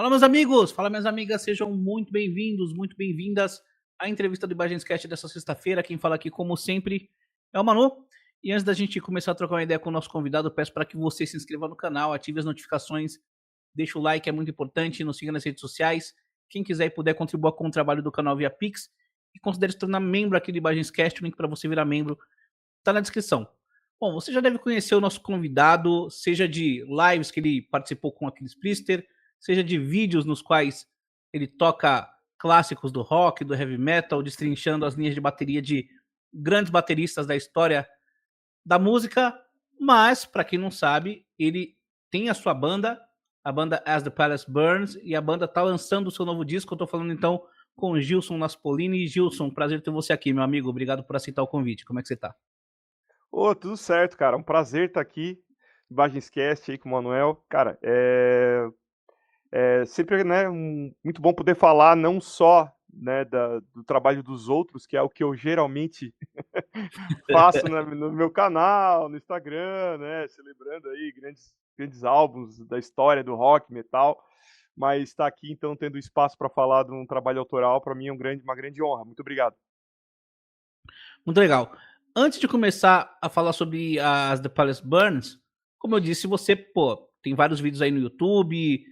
Fala, meus amigos! Fala, minhas amigas! Sejam muito bem-vindos, muito bem-vindas à entrevista do Ibagenscast dessa sexta-feira. Quem fala aqui, como sempre, é o Manu. E antes da gente começar a trocar uma ideia com o nosso convidado, peço para que você se inscreva no canal, ative as notificações, deixe o like, é muito importante, nos siga nas redes sociais. Quem quiser e puder, contribua com o trabalho do canal via Pix e considere se tornar membro aqui do Ibagenscast. O link para você virar membro está na descrição. Bom, você já deve conhecer o nosso convidado, seja de lives que ele participou com aqueles Priester, seja de vídeos nos quais ele toca clássicos do rock, do heavy metal, destrinchando as linhas de bateria de grandes bateristas da história da música. Mas, para quem não sabe, ele tem a sua banda, a banda As the Palace Burns, e a banda tá lançando o seu novo disco. Eu tô falando então com o Gilson Naspolini. Gilson, prazer ter você aqui, meu amigo. Obrigado por aceitar o convite. Como é que você tá? Ô, tudo certo, cara. Um prazer estar aqui no Bagenscast aí com o Manuel. Cara, é sempre, né, muito bom poder falar não só, né, do trabalho dos outros, que é o que eu geralmente faço no meu canal, no Instagram, né, celebrando aí grandes álbuns da história do rock, metal, mas estar aqui então tendo espaço para falar de um trabalho autoral, para mim é uma grande honra. Muito obrigado. Muito legal. Antes de começar a falar sobre as The Palace Burns, como eu disse, você, pô, tem vários vídeos aí no YouTube,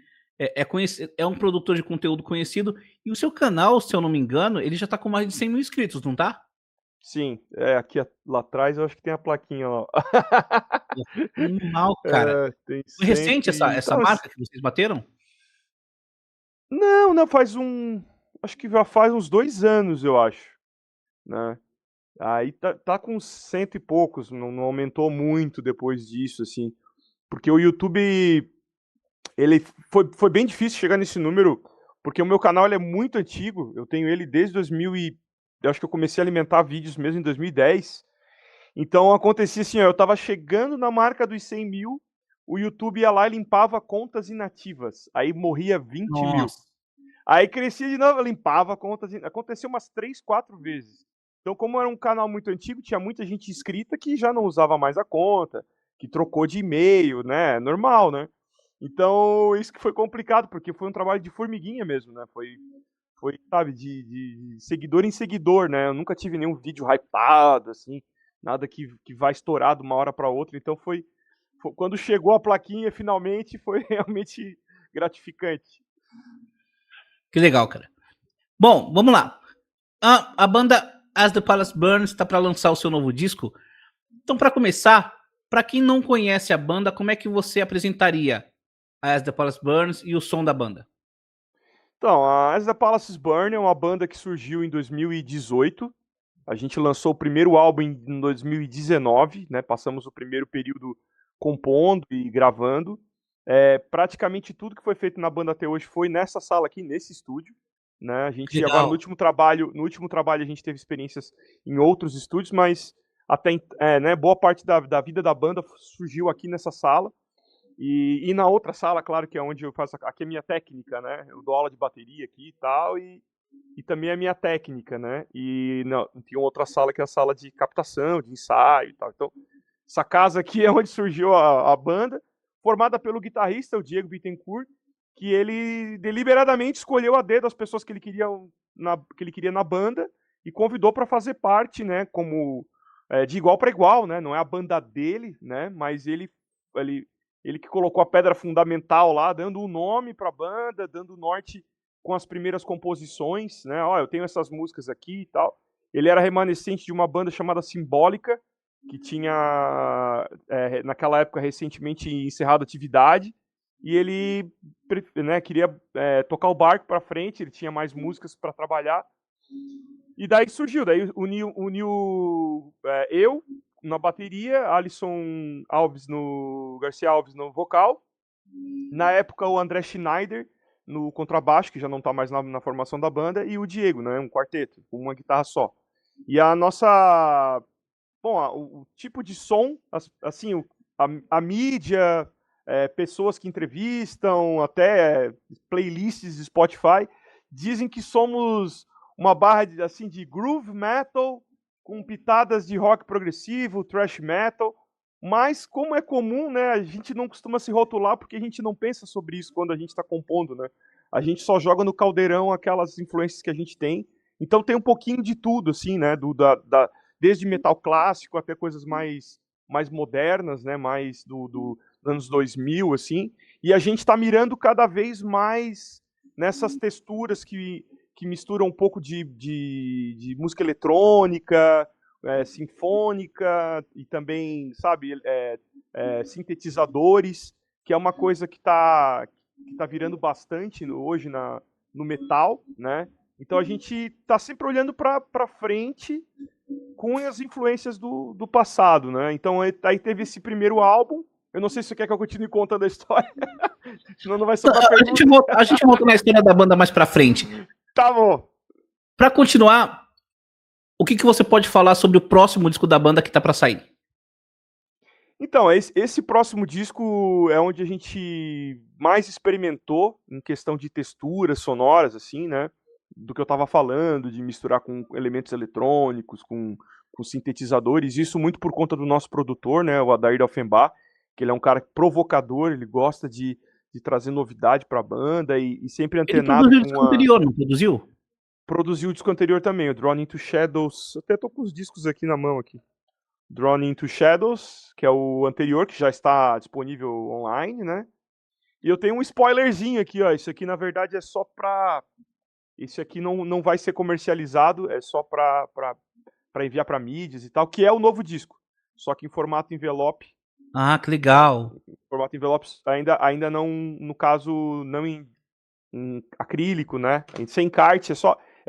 é um produtor de conteúdo conhecido, e o seu canal, se eu não me engano, ele já tá com mais de 100 mil inscritos, não tá? Sim, aqui lá atrás eu acho que tem a plaquinha lá. Pô, animal, cara. Tem Foi recente cento e essa então marca que vocês bateram? não, acho que já faz uns 2 anos, eu acho, né. Aí tá com cento e poucos, não aumentou muito depois disso, assim, porque o YouTube, ele foi bem difícil chegar nesse número, porque o meu canal ele é muito antigo, eu tenho ele desde 2000 eu acho que eu comecei a alimentar vídeos mesmo em 2010. Então acontecia assim, ó, eu estava chegando na marca dos 100 mil, o YouTube ia lá e limpava contas inativas, aí morria 20 mil. Nossa. Aí crescia de novo, limpava contas, aconteceu umas 3, 4 vezes. Então, como era um canal muito antigo, tinha muita gente inscrita que já não usava mais a conta, que trocou de e-mail, né, normal, né. Então, isso que foi complicado, porque foi um trabalho de formiguinha mesmo, né, foi, sabe, de seguidor em seguidor, né, eu nunca tive nenhum vídeo hypado, assim, nada que vai estourar de uma hora para outra, então quando chegou a plaquinha finalmente, foi realmente gratificante. Que legal, cara. Bom, vamos lá. A banda As The Palace Burns tá para lançar o seu novo disco. Então, para começar, para quem não conhece a banda, como é que você apresentaria a As The Palace Burns e o som da banda? Então, a As The Palaces Burn é uma banda que surgiu em 2018. A gente lançou o primeiro álbum em 2019, né? Passamos o primeiro período compondo e gravando. Praticamente tudo que foi feito na banda até hoje foi nessa sala aqui, nesse estúdio, né? A Que gente agora legal. no último trabalho a gente teve experiências em outros estúdios, mas né, boa parte da vida da banda surgiu aqui nessa sala. E na outra sala, claro, que é onde eu faço. Aqui é minha técnica, né? Eu dou aula de bateria aqui e tal, e também a minha técnica, né? E tem outra sala que é a sala de captação, de ensaio e tal. Então, essa casa aqui é onde surgiu a banda, formada pelo guitarrista, o Diego Bittencourt, que ele deliberadamente escolheu a dedo as pessoas que ele queria na banda e convidou para fazer parte, né? Como de igual para igual, né? Não é a banda dele, né? Mas ele ele que colocou a pedra fundamental lá, dando o nome para a banda, dando o norte com as primeiras composições, né? Ó, eu tenho essas músicas aqui e tal. Ele era remanescente de uma banda chamada Simbólica, que tinha, naquela época, recentemente encerrado a atividade, e ele, né, queria tocar o barco para frente, ele tinha mais músicas para trabalhar, e daí surgiu, daí uniu eu na bateria, Alisson Alves Garcia Alves no vocal, na época o André Schneider no contrabaixo, que já não tá mais na formação da banda, e o Diego, né, um quarteto, com uma guitarra só. E a nossa, bom, o tipo de som, assim, a mídia, pessoas que entrevistam, até playlists de Spotify, dizem que somos uma barra assim, de groove metal com pitadas de rock progressivo, thrash metal, mas como é comum, né, a gente não costuma se rotular porque a gente não pensa sobre isso quando a gente está compondo, né? A gente só joga no caldeirão aquelas influências que a gente tem. Então tem um pouquinho de tudo, assim, né? Desde metal clássico até coisas mais modernas, né? Mais dos anos 2000, assim. E a gente está mirando cada vez mais nessas texturas que misturam um pouco de música eletrônica, sinfônica e também, sabe, sintetizadores, que é uma coisa que tá virando bastante hoje no metal, né? Então a gente tá sempre olhando para frente com as influências do passado, né? Então aí teve esse primeiro álbum. Eu não sei se você quer que eu continue contando a história, senão não vai sobrar pergunta. A gente volta na história da banda mais pra frente. Tá bom. Pra continuar, o que você pode falar sobre o próximo disco da banda que tá pra sair? Então, esse próximo disco é onde a gente mais experimentou em questão de texturas sonoras, assim, né? Do que eu tava falando, de misturar com elementos eletrônicos, com sintetizadores. Isso muito por conta do nosso produtor, né? O Adair Offenbach, que ele é um cara provocador, ele gosta de trazer novidade pra banda e sempre antenado ele produziu o disco anterior, não produziu? Produziu o disco anterior também, o Drawn Into Shadows. Até tô com os discos aqui na mão aqui. Drawn Into Shadows, que é o anterior, que já está disponível online, né? E eu tenho um spoilerzinho aqui, ó. Isso aqui, na verdade, é só pra... Isso aqui não vai ser comercializado, é só pra enviar pra mídias e tal, que é o novo disco. Só que em formato envelope. Ah, que legal. Formato envelope ainda não, no caso, não em acrílico, né? Sem encarte, é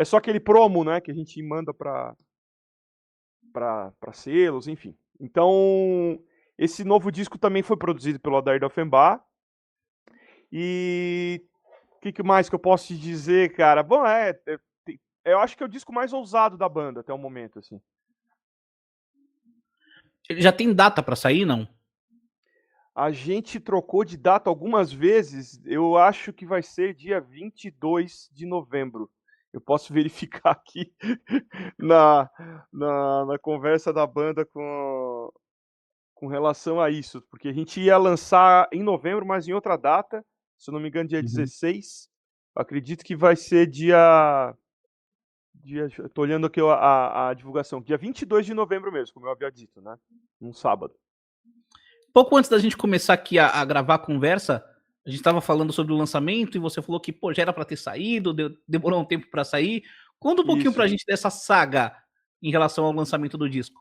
só aquele promo, né? Que a gente manda para selos, enfim. Então, esse novo disco também foi produzido pelo Adair Offenbach. E o que mais que eu posso te dizer, cara? Bom, eu acho que é o disco mais ousado da banda até o momento, assim. Ele já tem data pra sair, não? A gente trocou de data algumas vezes. Eu acho que vai ser dia 22 de novembro. Eu posso verificar aqui na conversa da banda com relação a isso, porque a gente ia lançar em novembro, mas em outra data, se eu não me engano, dia 16. Acredito que vai ser dia tô olhando aqui a divulgação, dia 22 de novembro mesmo, como eu havia dito, né? Um sábado. Pouco antes da gente começar aqui a gravar a conversa, a gente estava falando sobre o lançamento e você falou que, pô, já era para ter saído, demorou um tempo para sair. Conta um pouquinho pra gente dessa saga em relação ao lançamento do disco.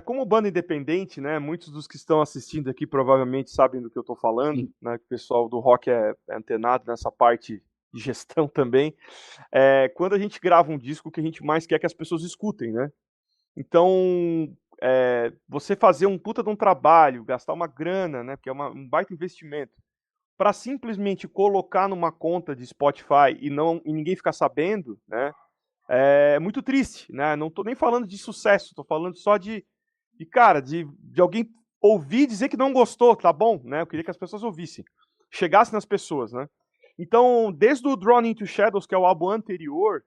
Como banda independente, né, muitos dos que estão assistindo aqui provavelmente sabem do que eu tô falando, Sim. né, que o pessoal do rock é antenado nessa parte de gestão também. Quando a gente grava um disco, o que a gente mais quer é que as pessoas escutem, né? Então, você fazer um puta de um trabalho, gastar uma grana, né, porque é um baita investimento, para simplesmente colocar numa conta de Spotify e ninguém ficar sabendo, né, é muito triste, né? Não tô nem falando de sucesso, tô falando só de alguém ouvir dizer que não gostou, tá bom, né? Eu queria que as pessoas ouvissem, chegasse nas pessoas, né? Então, desde o Drawn Into Shadows, que é o álbum anterior,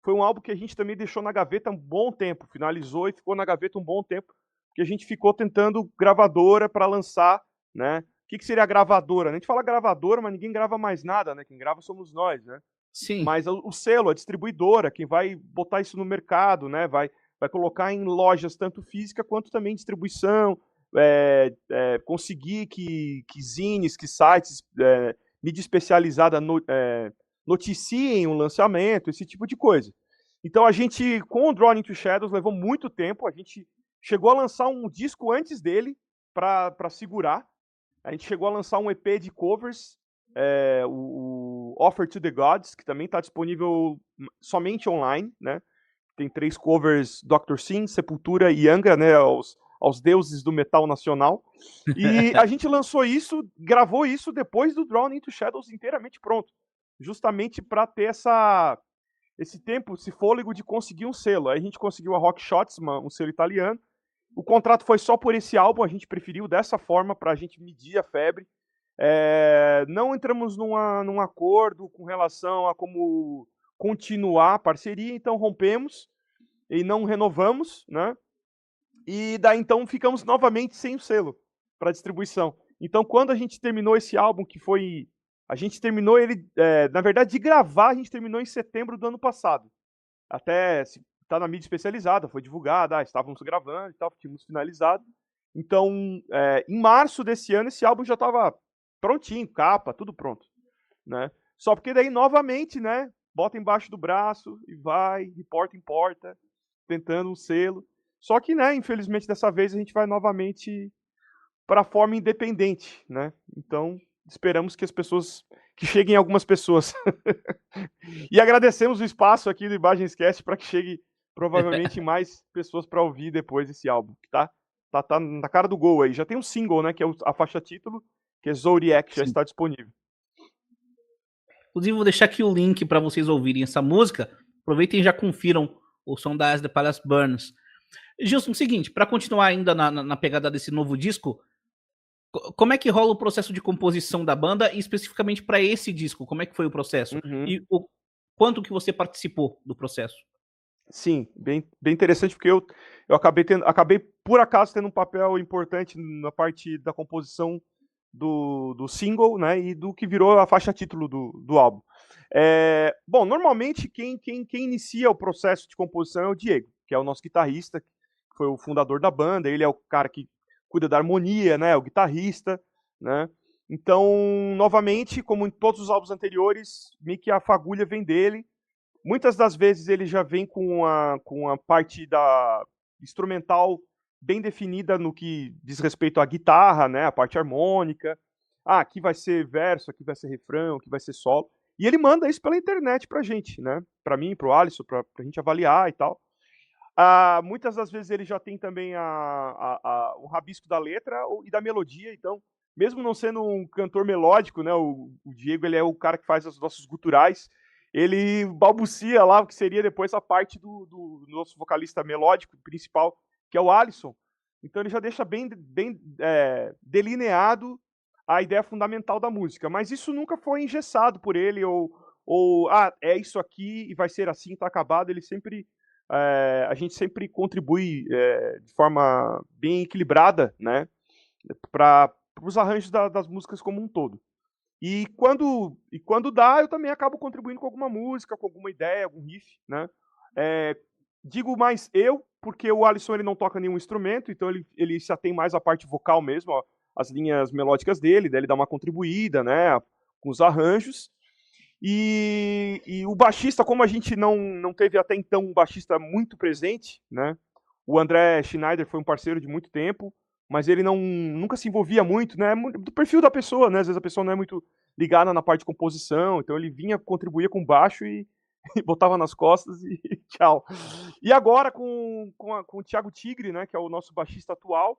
foi um álbum que a gente também deixou na gaveta um bom tempo, finalizou e ficou na gaveta um bom tempo, porque a gente ficou tentando gravadora para lançar, né? O que seria a gravadora? A gente fala gravadora, mas ninguém grava mais nada, né? Quem grava somos nós, né? Sim. Mas o selo, a distribuidora, quem vai botar isso no mercado, né? Vai colocar em lojas tanto física quanto também distribuição, conseguir que zines, que sites, mídia especializada noticiem um lançamento, esse tipo de coisa. Então a gente, com o Drawn Into Shadows, levou muito tempo, a gente chegou a lançar um disco antes dele para segurar. A gente chegou a lançar um EP de covers, o Offer to the Gods, que também está disponível somente online, né? Tem 3 covers, Dr. Sim, Sepultura e Angra, né? Aos deuses do metal nacional. E a gente lançou isso, gravou isso depois do Drawn Into Shadows inteiramente pronto. Justamente para ter esse tempo, esse fôlego de conseguir um selo. Aí a gente conseguiu a Rock Shots, um selo italiano. O contrato foi só por esse álbum, a gente preferiu dessa forma para a gente medir a febre. Não entramos num acordo com relação a como continuar a parceria, então rompemos e não renovamos, né? E daí então ficamos novamente sem o selo para distribuição. Então quando a gente terminou esse álbum, que foi A gente terminou ele, na verdade, de gravar, a gente terminou em setembro do ano passado. Até tá na mídia especializada, foi divulgada, estávamos gravando e tal, tínhamos finalizado. Então, em março desse ano, esse álbum já estava prontinho, capa, tudo pronto, né? Só porque daí, novamente, né, bota embaixo do braço e vai, de porta em porta, tentando um selo. Só que, né, infelizmente, dessa vez a gente vai novamente para a forma independente, né? Então, esperamos que as pessoas, que cheguem algumas pessoas. E agradecemos o espaço aqui do Imagenscast para que chegue provavelmente mais pessoas para ouvir depois esse álbum, que tá na cara do gol aí. Já tem um single, né, que é a faixa título, que é Zodiac, já Sim. está disponível. Inclusive, vou deixar aqui o link para vocês ouvirem essa música. Aproveitem e já confiram o som da As the Palace Burns. Gilson, o seguinte, para continuar ainda na pegada desse novo disco, como é que rola o processo de composição da banda e especificamente para esse disco? Como é que foi o processo? Uhum. E o quanto que você participou do processo? Sim, bem interessante, porque eu acabei por acaso tendo um papel importante na parte da composição do single, né, e do que virou a faixa título do álbum. Bom, normalmente quem inicia o processo de composição é o Diego, que é o nosso guitarrista, que foi o fundador da banda, ele é o cara que cuida da harmonia, né, o guitarrista, né. Então, novamente, como em todos os álbuns anteriores, meio que a fagulha vem dele. Muitas das vezes ele já vem com a parte da instrumental bem definida no que diz respeito à guitarra, né, a parte harmônica. Aqui vai ser verso, aqui vai ser refrão, aqui vai ser solo. E ele manda isso pela internet pra gente, né? Pra mim, pro Alisson, pra gente avaliar e tal. Muitas das vezes ele já tem também o rabisco da letra e da melodia, então, mesmo não sendo um cantor melódico, né, o Diego ele é o cara que faz os nossos guturais, ele balbucia lá o que seria depois a parte do nosso vocalista melódico principal, que é o Alisson. Então ele já deixa bem delineado a ideia fundamental da música, mas isso nunca foi engessado por ele, ou é isso aqui e vai ser assim, tá acabado. Ele sempre a gente sempre contribui de forma bem equilibrada, né, para os arranjos das músicas como um todo. E quando dá, eu também acabo contribuindo com alguma música, com alguma ideia, algum riff, né. Digo mais eu, porque o Alisson ele não toca nenhum instrumento, então ele se atém mais à parte vocal mesmo, ó, as linhas melódicas dele, daí ele dá uma contribuída, né, com os arranjos. E o baixista, como a gente não teve até então um baixista muito presente, né? O André Schneider foi um parceiro de muito tempo, mas ele nunca se envolvia muito, né? Do perfil da pessoa, né? Às vezes a pessoa não é muito ligada na parte de composição, então ele vinha, contribuía com baixo e, e botava nas costas e tchau. E agora com o Thiago Tigre, né? Que é o nosso baixista atual,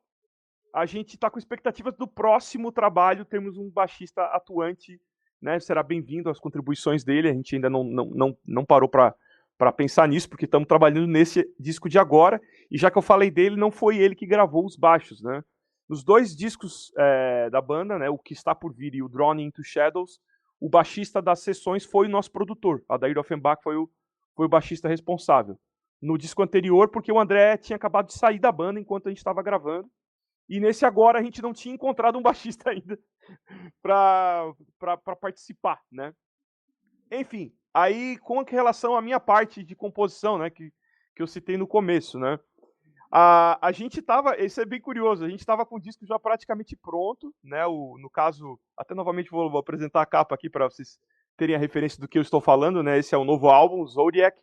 a gente está com expectativas do próximo trabalho, temos um baixista atuante, né? Será bem-vindo às contribuições dele. A gente ainda não parou para pensar nisso, porque estamos trabalhando nesse disco de agora. E já que eu falei dele, não foi ele que gravou os baixos, né? Nos dois discos da banda, né? O que está por vir e o Drawn into Shadows, o baixista das sessões foi o nosso produtor. Adair Offenbach foi o baixista responsável. No disco anterior, porque o André tinha acabado de sair da banda enquanto a gente estava gravando. E nesse agora a gente não tinha encontrado um baixista ainda para participar, né? Enfim, aí com relação à minha parte de composição, né, que eu citei no começo, né? A gente tava, isso é bem curioso, a gente tava com o disco já praticamente pronto, né? No caso, até novamente vou apresentar a capa aqui para vocês terem a referência do que eu estou falando, né? Esse é o novo álbum, Zodiac.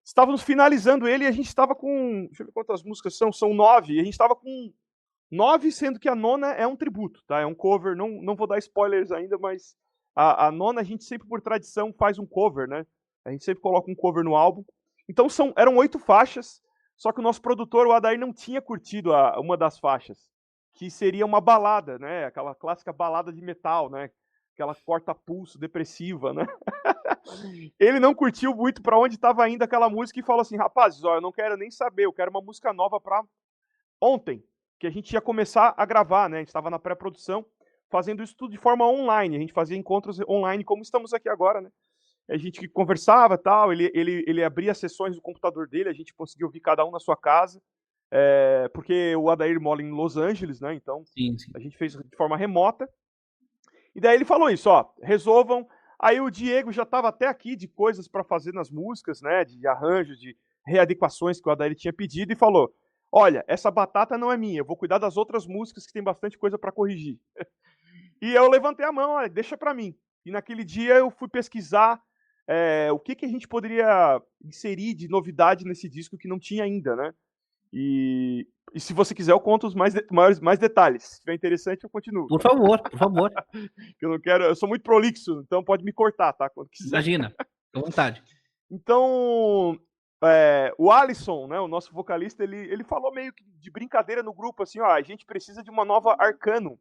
Estávamos finalizando ele e a gente estava com, deixa eu ver quantas músicas são 9, e a gente estava com 9, sendo que a nona é um tributo, tá? É um cover, não vou dar spoilers ainda, mas a nona a gente sempre, por tradição, faz um cover, né? A gente sempre coloca um cover no álbum. Então eram 8 faixas, só que o nosso produtor, o Adair, não tinha curtido uma das faixas, que seria uma balada, né? Aquela clássica balada de metal, né? Aquela corta-pulso depressiva, né? Ele não curtiu muito para onde estava indo aquela música e falou assim: rapazes, ó, eu não quero nem saber, eu quero uma música nova para ontem, que a gente ia começar a gravar, né? A gente estava na pré-produção, fazendo isso tudo de forma online. A gente fazia encontros online, como estamos aqui agora, né? A gente conversava e tal, ele abria as sessões do computador dele, a gente conseguia ouvir cada um na sua casa, porque o Adair mora em Los Angeles, né? Então Sim. a gente fez de forma remota. E daí ele falou isso, ó, resolvam. Aí o Diego já estava até aqui de coisas para fazer nas músicas, né, de arranjos, de readequações que o Adair tinha pedido e falou, olha, essa batata não é minha, eu vou cuidar das outras músicas que tem bastante coisa para corrigir. E eu levantei a mão, olha, deixa para mim. E naquele dia eu fui pesquisar o que a gente poderia inserir de novidade nesse disco que não tinha ainda, né? E se você quiser, eu conto os mais detalhes. Se tiver interessante, eu continuo. Por favor, por favor. Eu não quero, eu sou muito prolixo, então pode me cortar, tá? Quando quiser. Imagina, à vontade. Então, o Alisson, né, o nosso vocalista, ele falou meio que de brincadeira no grupo, assim, ó, a gente precisa de uma nova Arcanum.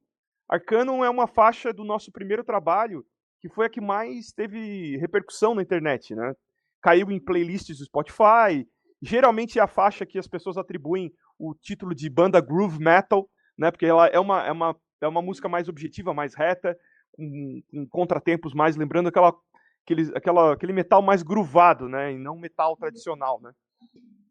Arcanum é uma faixa do nosso primeiro trabalho, que foi a que mais teve repercussão na internet, né? Caiu em playlists do Spotify. Geralmente é a faixa que as pessoas atribuem o título de banda groove metal, né? Porque ela é uma música mais objetiva, mais reta, com contratempos mais, lembrando aquele metal mais groovado, né? E não metal tradicional, né?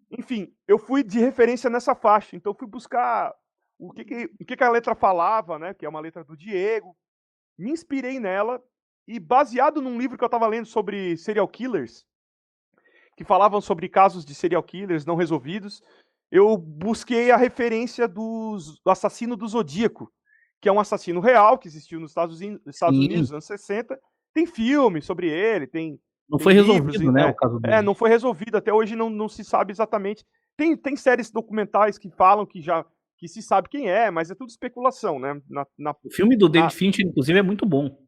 Enfim, eu fui de referência nessa faixa, então fui buscar o que a letra falava, né? Que é uma letra do Diego. Me inspirei nela e baseado num livro que eu estava lendo sobre serial killers, que falavam sobre casos de serial killers não resolvidos, eu busquei a referência do assassino do Zodíaco, que é um assassino real que existiu nos Estados Unidos nos anos 60. Tem filme sobre ele, não foi resolvido, né, o caso dele. Não foi resolvido, até hoje não se sabe exatamente. Tem séries documentais que falam que se sabe quem é, mas é tudo especulação, né? O filme do David Fincher, inclusive, é muito bom.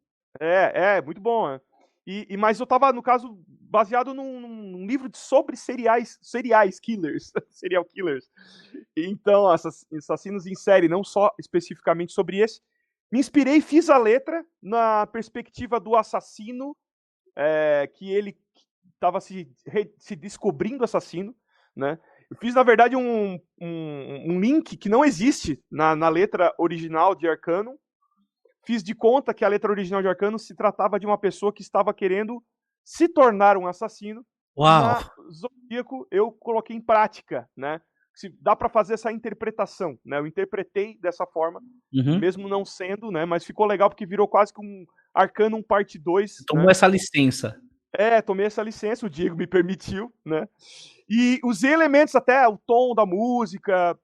Muito bom. Né? Mas eu tava, no caso, baseado num livro sobre serial killers. Então, assassinos em série, não só especificamente sobre esse. Me inspirei e fiz a letra na perspectiva do assassino, que ele estava se descobrindo assassino, né? Eu fiz, na verdade, um link que não existe na letra original de Arcanum. Fiz de conta que a letra original de Arcanum se tratava de uma pessoa que estava querendo se tornar um assassino. Uau! Na Zodíaco, eu coloquei em prática, né? Se dá para fazer essa interpretação, né? Eu interpretei dessa forma, mesmo não sendo, né? Mas ficou legal porque virou quase que um Arcanum parte 2. Tomou, né, essa licença. Tomei essa licença, o Diego me permitiu, né? E usei elementos até, o tom da música,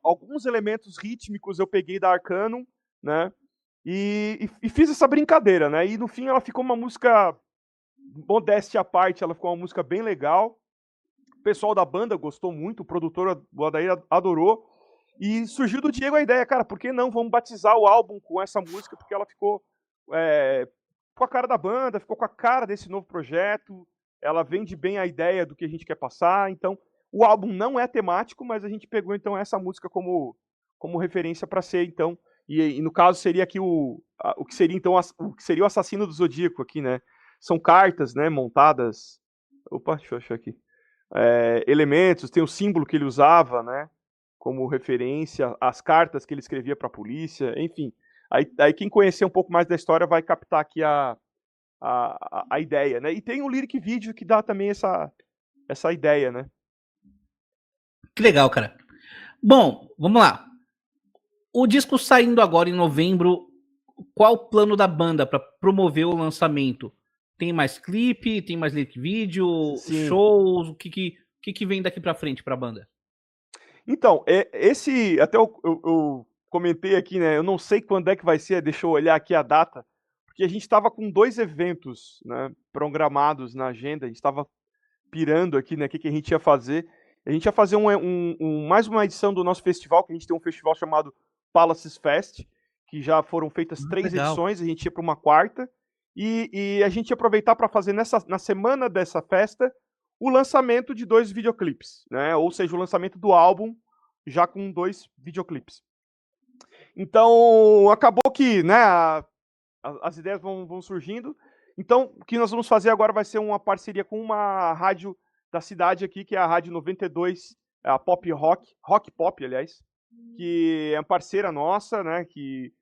alguns elementos rítmicos eu peguei da Arcanum, né? E fiz essa brincadeira, né? E no fim ela ficou uma música, modéstia à parte, ela ficou uma música bem legal. O pessoal da banda gostou muito, o produtor, o Adair, adorou. E surgiu do Diego a ideia, cara, por que não? Vamos batizar o álbum com essa música, porque ela ficou com a cara da banda, ficou com a cara desse novo projeto. Ela vende bem a ideia do que a gente quer passar. Então, o álbum não é temático, mas a gente pegou então essa música como referência para ser, então. E no caso seria aqui o que seria então o que seria o assassino do Zodíaco aqui, né? São cartas, né, montadas. Opa, deixa eu achar aqui. Elementos, tem o símbolo que ele usava, né? Como referência, as cartas que ele escrevia para a polícia, enfim. Aí quem conhecer um pouco mais da história vai captar aqui a ideia, né? E tem o lyric video que dá também essa ideia, né? Que legal, cara. Bom, vamos lá. O disco saindo agora em novembro, qual o plano da banda para promover o lançamento? Tem mais clipe, tem mais lyric video, sim, shows, o que vem daqui para frente para a banda? Então, esse até eu comentei aqui, né? Eu não sei quando é que vai ser, deixa eu olhar aqui a data, porque a gente estava com 2 eventos, né, programados na agenda, a gente estava pirando aqui, né, o que a gente ia fazer. A gente ia fazer mais uma edição do nosso festival, que a gente tem um festival chamado Palaces Fest, que já foram feitas 3 edições, a gente ia para uma 4ª, e a gente ia aproveitar para fazer na semana dessa festa o lançamento de 2 videoclipes, né? Ou seja, o lançamento do álbum já com 2 videoclipes. Então, acabou que, né, as ideias vão surgindo. Então, o que nós vamos fazer agora vai ser uma parceria com uma rádio da cidade aqui, que é a Rádio 92, a Pop Rock Pop, aliás, que é uma parceira nossa, né, que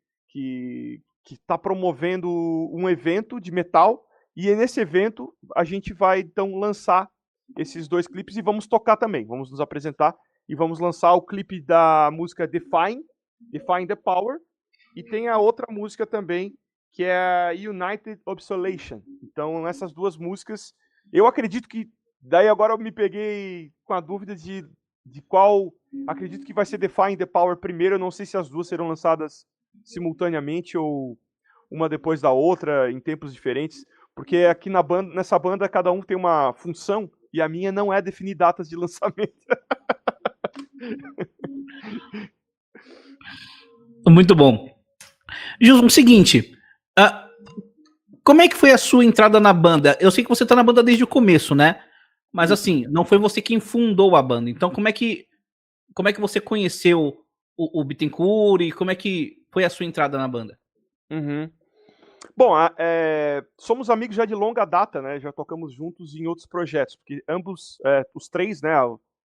está promovendo um evento de metal, e nesse evento a gente vai, então, lançar esses 2 clipes e vamos tocar também, vamos nos apresentar e vamos lançar o clipe da música Define the Power, e tem a outra música também, que é United Obsolation. Então, essas duas músicas, eu acredito que, daí agora eu me peguei com a dúvida de qual, acredito que vai ser Defying the Power primeiro, eu não sei se as duas serão lançadas simultaneamente ou uma depois da outra, em tempos diferentes, porque aqui nessa banda cada um tem uma função, e a minha não é definir datas de lançamento. Muito bom. Gilson, o seguinte, como é que foi a sua entrada na banda? Eu sei que você tá na banda desde o começo, né? Mas assim, não foi você quem fundou a banda. Então como é que você conheceu o Bittencourt e como é que foi a sua entrada na banda? Uhum. Bom, somos amigos já de longa data, né? Já tocamos juntos em outros projetos, porque ambos, os três, né,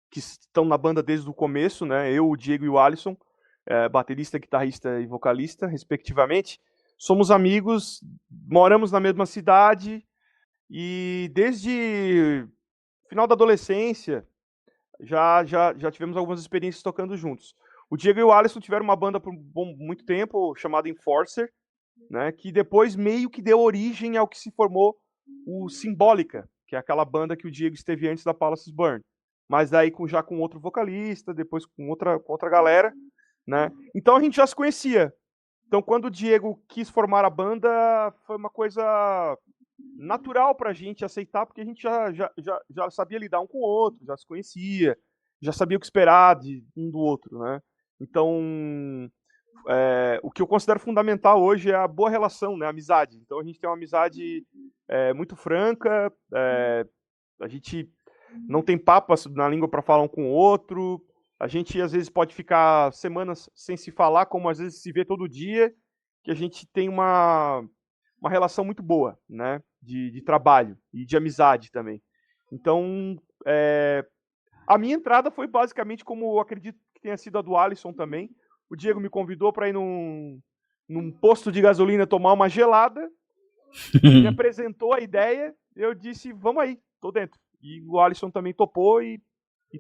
que estão na banda desde o começo, né? Eu, o Diego e o Alisson, baterista, guitarrista e vocalista, respectivamente, somos amigos, moramos na mesma cidade e desde final da adolescência já tivemos algumas experiências tocando juntos. O Diego e o Alisson tiveram uma banda por muito tempo chamada Enforcer, né, que depois meio que deu origem ao que se formou o Symbolica, que é aquela banda que o Diego esteve antes da Palaces Burn. Mas daí já com outro vocalista, depois com outra galera, né? Então a gente já se conhecia. Então quando o Diego quis formar a banda, foi uma coisa natural pra gente aceitar, porque a gente já sabia lidar um com o outro, já se conhecia, já sabia o que esperar de um do outro, né? Então, o que eu considero fundamental hoje é a boa relação, né? A amizade. Então a gente tem uma amizade muito franca, a gente não tem papas na língua para falar um com o outro, a gente às vezes pode ficar semanas sem se falar, como às vezes se vê todo dia, que a gente tem uma relação muito boa, né? De trabalho e de amizade também. Então, a minha entrada foi basicamente como eu acredito que tenha sido a do Alisson também. O Diego me convidou para ir num posto de gasolina tomar uma gelada, me apresentou a ideia, eu disse, vamos aí, tô dentro. E o Alisson também topou e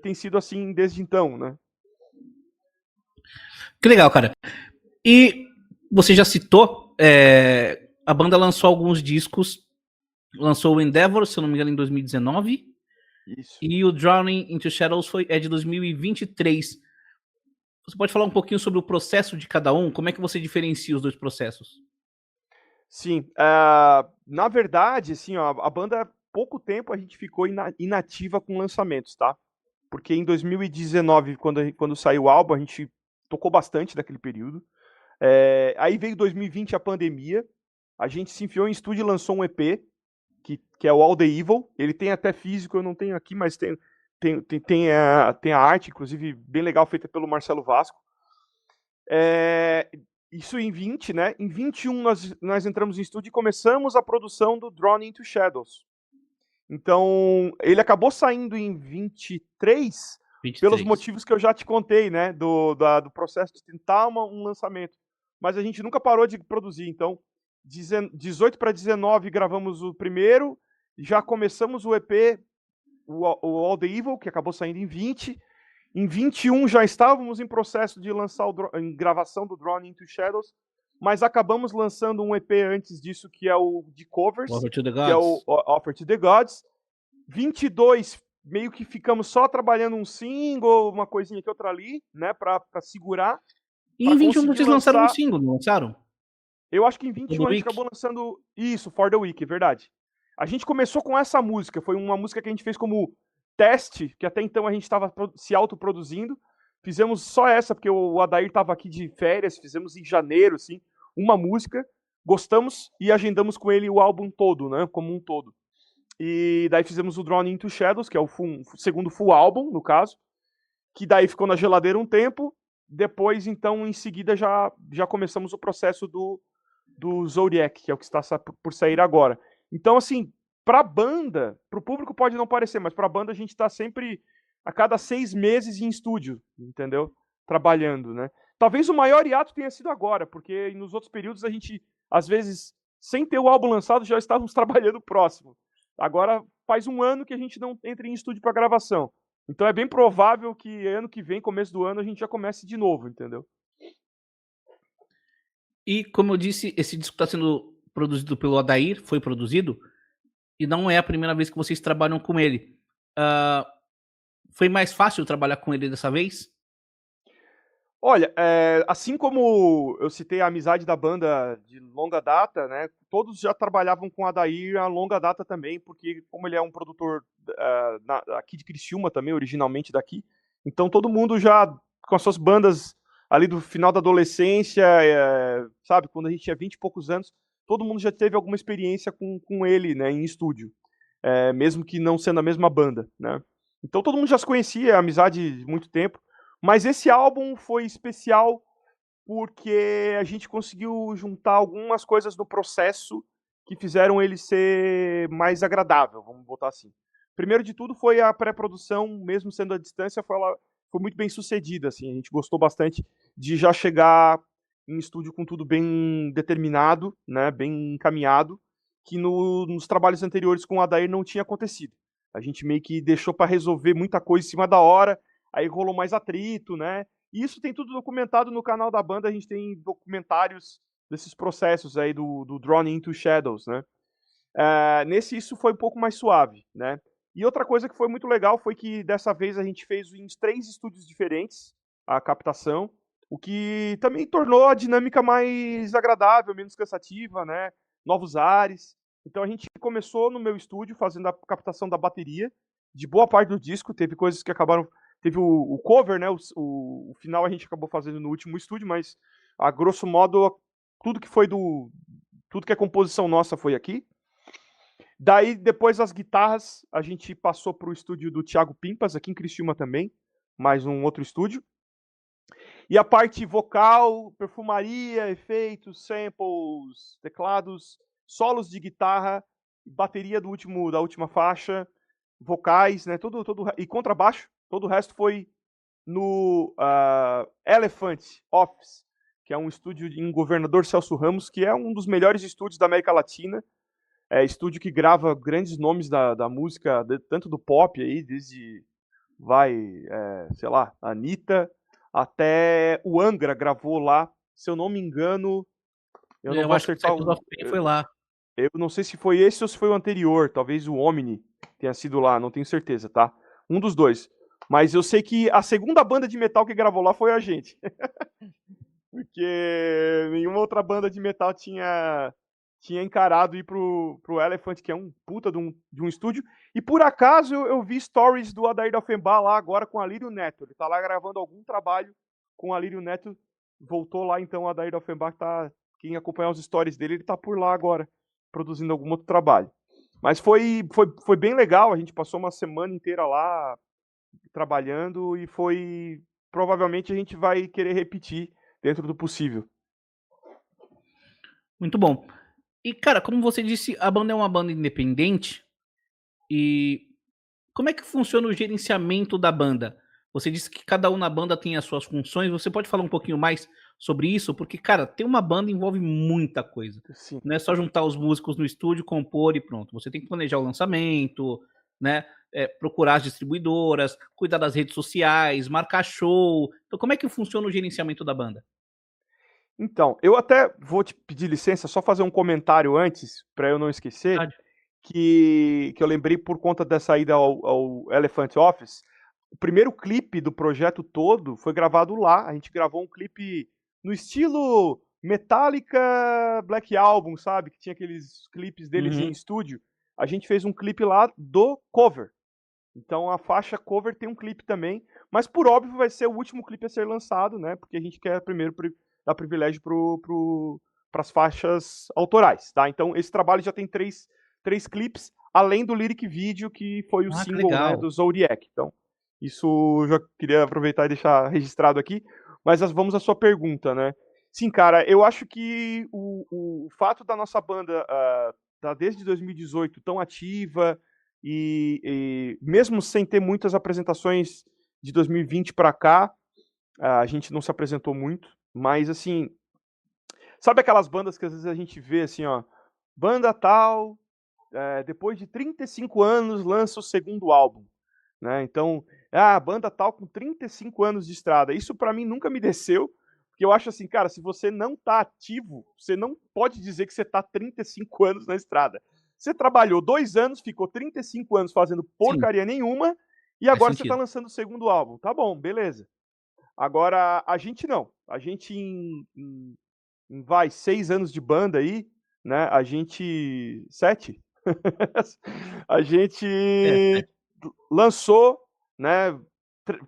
tem sido assim desde então, né? Que legal, cara. E você já citou, a banda lançou alguns discos, lançou o Endeavor, se eu não me engano, em 2019. Isso. E o Drowning into Shadows é de 2023. Você pode falar um pouquinho sobre o processo de cada um? Como é que você diferencia os dois processos? Sim, na verdade, assim, ó, a banda, pouco tempo a gente ficou inativa com lançamentos, tá? Porque em 2019, quando saiu o álbum, a gente tocou bastante naquele período. Aí veio 2020 a pandemia, a gente se enfiou em estúdio e lançou um EP, que é o All the Evil. Ele tem até físico, eu não tenho aqui, mas tem a arte, inclusive, bem legal, feita pelo Marcelo Vasco. Isso em 20, né? Em 21 nós entramos em estúdio e começamos a produção do Drawn into Shadows. Então, ele acabou saindo em 23 pelos motivos que eu já te contei, né? Do processo de tentar um lançamento. Mas a gente nunca parou de produzir. Então, 18 para 19 gravamos o primeiro, já começamos o EP, o All the Evil, que acabou saindo em 20. Em 21 já estávamos em processo de lançar em gravação do Drawn into Shadows, mas acabamos lançando um EP antes disso, que é o de covers, que é o Offer to the Gods. 22, meio que ficamos só trabalhando um single, uma coisinha aqui, outra ali, né, pra segurar. E em 21 vocês lançaram um single, não lançaram? Eu acho que em 21 a gente acabou lançando isso, For the Week, verdade. A gente começou com essa música, foi uma música que a gente fez como teste, que até então a gente estava se autoproduzindo. Fizemos só essa, porque o Adair estava aqui de férias, fizemos em janeiro, assim, uma música, gostamos e agendamos com ele o álbum todo, né, como um todo. E daí fizemos o Drawn into Shadows, que é o segundo full álbum, no caso, que daí ficou na geladeira um tempo. Depois, então, em seguida, já começamos o processo do Zodiac, que é o que está por sair agora. Então, assim, pra banda, pro público pode não parecer, mas pra banda a gente tá sempre a cada 6 meses em estúdio, entendeu? Trabalhando, né? Talvez o maior hiato tenha sido agora, porque nos outros períodos a gente, às vezes, sem ter o álbum lançado, já estávamos trabalhando próximo. Agora faz um ano que a gente não entra em estúdio para gravação. Então é bem provável que ano que vem, começo do ano, a gente já comece de novo, entendeu? E, como eu disse, esse disco está sendo produzido pelo Adair, foi produzido, e não é a primeira vez que vocês trabalham com ele. Ah, foi mais fácil trabalhar com ele dessa vez? Olha, assim como eu citei a amizade da banda de longa data, né, todos já trabalhavam com o Adair a longa data também, porque como ele é um produtor aqui de Criciúma também, originalmente daqui, então todo mundo já com as suas bandas ali do final da adolescência, sabe, quando a gente tinha 20 e poucos anos, todo mundo já teve alguma experiência com ele, né, em estúdio, mesmo que não sendo a mesma banda, né. Então todo mundo já se conhecia, amizade de muito tempo, mas esse álbum foi especial porque a gente conseguiu juntar algumas coisas no processo que fizeram ele ser mais agradável, vamos botar assim. Primeiro de tudo foi a pré-produção, mesmo sendo à distância, foi muito bem sucedida, assim, a gente gostou bastante de já chegar em estúdio com tudo bem determinado, né, bem encaminhado, que nos trabalhos anteriores com o Adair não tinha acontecido. A gente meio que deixou para resolver muita coisa em cima da hora, aí rolou mais atrito, né? E isso tem tudo documentado no canal da banda, a gente tem documentários desses processos aí do Drawn Into Shadows, né? Nesse isso foi um pouco mais suave, né? E outra coisa que foi muito legal foi que dessa vez a gente fez em 3 estúdios diferentes a captação, o que também tornou a dinâmica mais agradável, menos cansativa, né? Novos ares. Então a gente começou no meu estúdio fazendo a captação da bateria, de boa parte do disco, teve coisas que acabaram. Teve o cover, né? O final a gente acabou fazendo no último estúdio, mas a grosso modo, tudo que foi do. Tudo que é composição nossa foi aqui. Daí, depois das guitarras, a gente passou para o estúdio do Thiago Pimpas, aqui em Criciúma também, mais um outro estúdio. E a parte vocal, perfumaria, efeitos, samples, teclados, solos de guitarra, bateria da última faixa, vocais, né, e contrabaixo, todo o resto foi no Elephant Office, que é um estúdio em Governador Celso Ramos, que é um dos melhores estúdios da América Latina. É estúdio que grava grandes nomes da música, tanto do pop aí, desde, sei lá, Anitta, até o Angra gravou lá, se eu não me engano, eu não Eu vou acho que o acertar Cycles of Pain foi lá. eu não sei se foi esse ou se foi o anterior, talvez o Omni tenha sido lá, não tenho certeza, tá? Um dos dois. Mas eu sei que a segunda banda de metal que gravou lá foi a gente. Porque nenhuma outra banda de metal tinha encarado ir pro Elephant, que é um puta de um estúdio. E por acaso eu vi stories do Adair da Offenbach lá agora com a Lírio Neto. Ele tá lá gravando algum trabalho com a Lírio Neto. Voltou lá então o Adair da Offenbach, quem acompanhar os stories dele, ele tá por lá agora, produzindo algum outro trabalho. Mas foi bem legal, a gente passou uma semana inteira lá trabalhando e provavelmente a gente vai querer repetir dentro do possível. Muito bom. E, cara, como você disse, a banda é uma banda independente. E como é que funciona o gerenciamento da banda? Você disse que cada um na banda tem as suas funções. Você pode falar um pouquinho mais sobre isso? Porque, cara, ter uma banda envolve muita coisa. Sim. Não é só juntar os músicos no estúdio, compor e pronto. Você tem que planejar o lançamento, né? Procurar as distribuidoras, cuidar das redes sociais, marcar show. Então, como é que funciona o gerenciamento da banda? Então, eu até vou te pedir licença, só fazer um comentário antes, para eu não esquecer, Verdade. que eu lembrei por conta dessa ida ao Elephant Office. O primeiro clipe do projeto todo foi gravado lá. A gente gravou um clipe no estilo Metallica Black Album, sabe? Que tinha aqueles clipes deles em Uhum. estúdio. A gente fez um clipe lá do cover. Então a faixa cover tem um clipe também, mas por óbvio vai ser o último clipe a ser lançado, né? Porque a gente quer primeiro dar privilégio para as faixas autorais, tá? Então esse trabalho já tem três clipes, além do lyric video que foi o Ah, que single, né, legal. do Zodiac. Então isso eu já queria aproveitar e deixar registrado aqui. Mas vamos à sua pergunta, né? Sim, cara, eu acho que o fato da nossa banda tá desde 2018 tão ativa e mesmo sem ter muitas apresentações de 2020 para cá, a gente não se apresentou muito, mas assim, sabe aquelas bandas que às vezes a gente vê assim, ó, banda tal, depois de 35 anos lança o segundo álbum, né? Então, banda tal com 35 anos de estrada. Isso para mim nunca me desceu, porque que eu acho assim, cara, se você não tá ativo, você não pode dizer que você tá 35 anos na estrada. Você trabalhou 2 anos, ficou 35 anos fazendo Sim, porcaria nenhuma, e faz agora você tá sentido. lançando o segundo álbum. Tá bom, beleza. Agora, a gente não. A gente, vai, 6 anos de banda aí, né? A gente. 7? A gente É, lançou, né?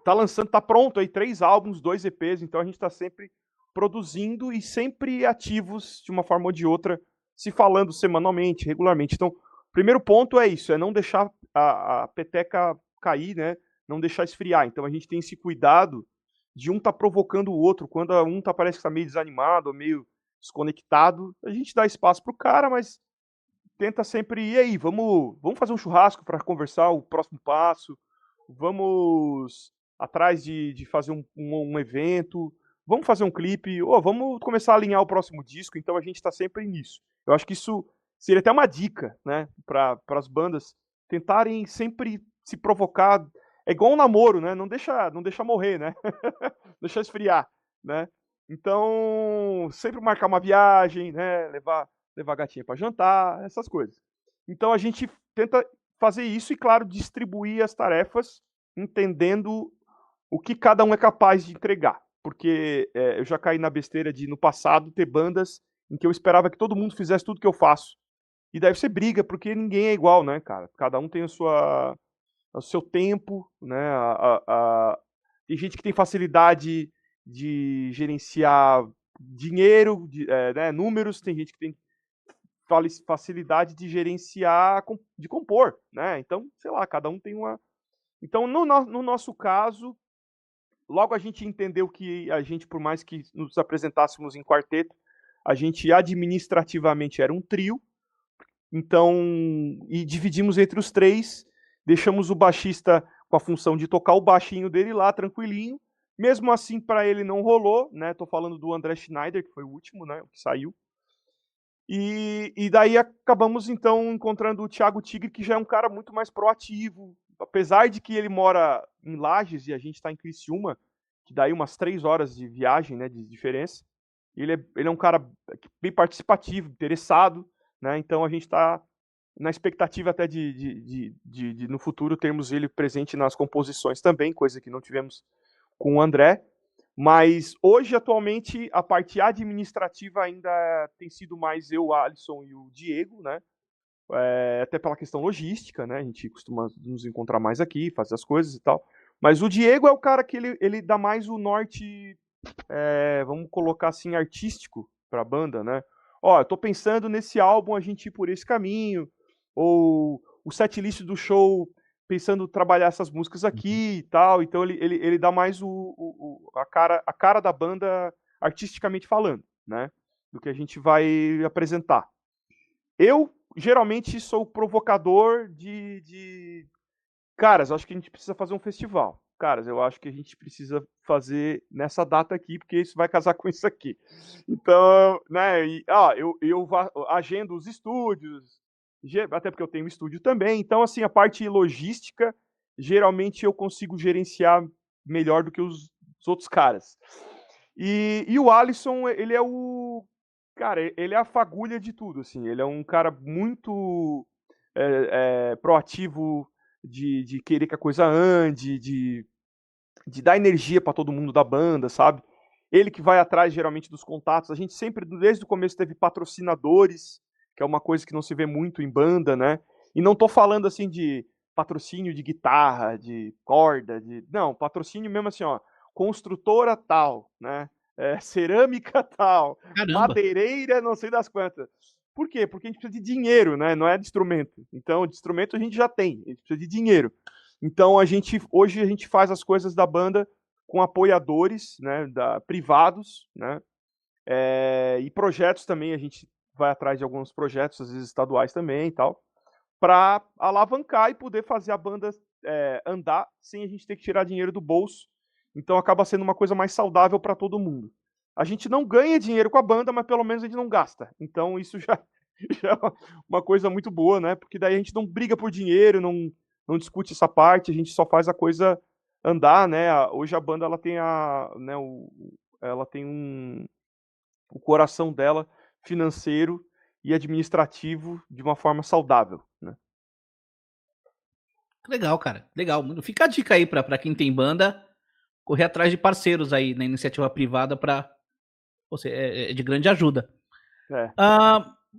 Tá lançando, tá pronto aí 3 álbuns, 2 EPs, então a gente tá sempre produzindo e sempre ativos de uma forma ou de outra, se falando semanalmente, regularmente. Então, primeiro ponto é isso, é não deixar a peteca cair, né? Não deixar esfriar. Então a gente tem esse cuidado de um tá provocando o outro. Quando um tá parece que tá meio desanimado, ou meio desconectado, a gente dá espaço pro cara, mas tenta sempre, e aí, vamos fazer um churrasco para conversar o próximo passo, vamos atrás de fazer um evento, vamos fazer um clipe, ou vamos começar a alinhar o próximo disco, então a gente está sempre nisso. Eu acho que isso seria até uma dica, né, para as bandas tentarem sempre se provocar, é igual um namoro, né, não deixa morrer, né, deixar esfriar, né, então sempre marcar uma viagem, né, levar a gatinha para jantar, essas coisas. Então a gente tenta fazer isso e, claro, distribuir as tarefas, entendendo o que cada um é capaz de entregar. Porque eu já caí na besteira de, no passado, ter bandas em que eu esperava que todo mundo fizesse tudo que eu faço. E daí você briga, porque ninguém é igual, né, cara? Cada um tem o seu tempo, né? Tem gente que tem facilidade de gerenciar dinheiro, né, números, tem gente que tem facilidade de gerenciar, de compor, né? Então, sei lá, cada um tem uma. Então, no nosso caso, logo a gente entendeu que a gente, por mais que nos apresentássemos em quarteto, a gente administrativamente era um trio, então, e dividimos entre os três, deixamos o baixista com a função de tocar o baixinho dele lá, tranquilinho. Mesmo assim, para ele não rolou, né? Tô falando do André Schneider, que foi o último, né? O que saiu. E daí acabamos então encontrando o Thiago Tigre, que já é um cara muito mais proativo. Apesar de que ele mora em Lages e a gente está em Criciúma, que daí umas 3 horas de viagem, né, de diferença. Ele é um cara bem participativo, interessado, né? Então a gente está na expectativa até de no futuro termos ele presente nas composições também, coisa que não tivemos com o André. Mas hoje, atualmente, a parte administrativa ainda tem sido mais eu, o Alisson e o Diego, né? Até pela questão logística, né? A gente costuma nos encontrar mais aqui, fazer as coisas e tal. Mas o Diego é o cara que ele dá mais o norte, vamos colocar assim, artístico para a banda, né? Ó, eu tô pensando nesse álbum a gente ir por esse caminho, ou o setlist do show pensando trabalhar essas músicas aqui e tal. Então ele dá mais a cara da banda artisticamente falando, né? Do que a gente vai apresentar. Eu geralmente sou provocador caras, acho que a gente precisa fazer um festival. Caras, eu acho que a gente precisa fazer nessa data aqui, porque isso vai casar com isso aqui. Então, né, eu agendo os estúdios, até porque eu tenho um estúdio também. Então, assim, a parte logística, geralmente eu consigo gerenciar melhor do que os outros caras. E o Alisson, ele é o. Cara, ele é a fagulha de tudo, assim. Ele é um cara muito proativo de querer que a coisa ande, de dar energia para todo mundo da banda, sabe? Ele que vai atrás geralmente dos contatos. A gente sempre, desde o começo, teve patrocinadores, que é uma coisa que não se vê muito em banda, né? E não tô falando assim de patrocínio de guitarra, de corda, não, patrocínio mesmo assim, ó, construtora tal, né? Cerâmica tal, caramba. madeireira, não sei das quantas. Por quê? Porque a gente precisa de dinheiro, né? Não é de instrumento. Então, de instrumento a gente já tem, a gente precisa de dinheiro. Então, hoje a gente faz as coisas da banda com apoiadores, né, privados, né, e projetos também, a gente vai atrás de alguns projetos, às vezes estaduais também e tal, para alavancar e poder fazer a banda andar sem a gente ter que tirar dinheiro do bolso. Então acaba sendo uma coisa mais saudável para todo mundo. A gente não ganha dinheiro com a banda, mas pelo menos a gente não gasta. Então isso já é uma coisa muito boa, né? Porque daí a gente não briga por dinheiro, não discute essa parte, a gente só faz a coisa andar, né? Hoje a banda ela tem ela tem o coração dela financeiro e administrativo de uma forma saudável, né. Legal, cara. Legal. Fica a dica aí pra quem tem banda, correr atrás de parceiros aí na iniciativa privada para você é de grande ajuda. É.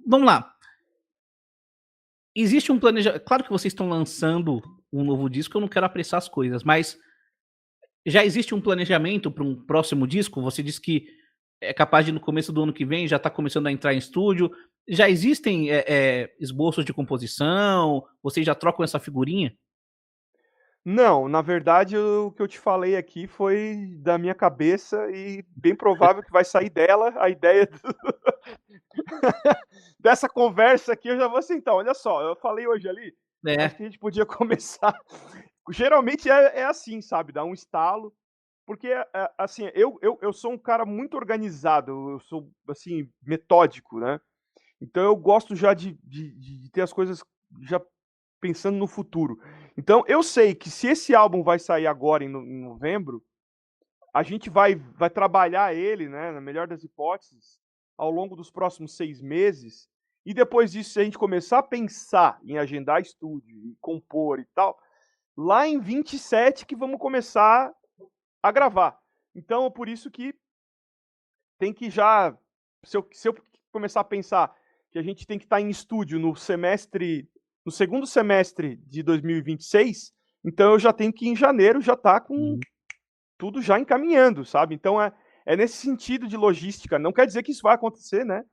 Vamos lá. Existe um planejamento. Claro que vocês estão lançando um novo disco, eu não quero apressar as coisas, mas já existe um planejamento para um próximo disco? Você disse que é capaz de no começo do ano que vem já tá começando a entrar em estúdio. Já existem esboços de composição? Vocês já trocam essa figurinha? Não, na verdade o que eu te falei aqui foi da minha cabeça e bem provável que vai sair dela a ideia dessa conversa aqui. Eu já vou assim, então, olha só, eu falei hoje ali, acho É. que a gente podia começar. Geralmente é assim, sabe, dá um estalo, porque, assim, eu sou um cara muito organizado, eu sou, assim, metódico, né. Então eu gosto já de ter as coisas já pensando no futuro. Então eu sei que se esse álbum vai sair agora em novembro, a gente vai trabalhar ele, né, na melhor das hipóteses, ao longo dos próximos 6 meses, e depois disso, se a gente começar a pensar em agendar estúdio, em compor e tal, lá em 27 que vamos começar a gravar. Então, por isso que tem que já se eu começar a pensar que a gente tem que estar em estúdio no segundo semestre de 2026, então eu já tenho que em janeiro já estar com Uhum. tudo já encaminhando, sabe. Então é nesse sentido de logística, não quer dizer que isso vai acontecer, né,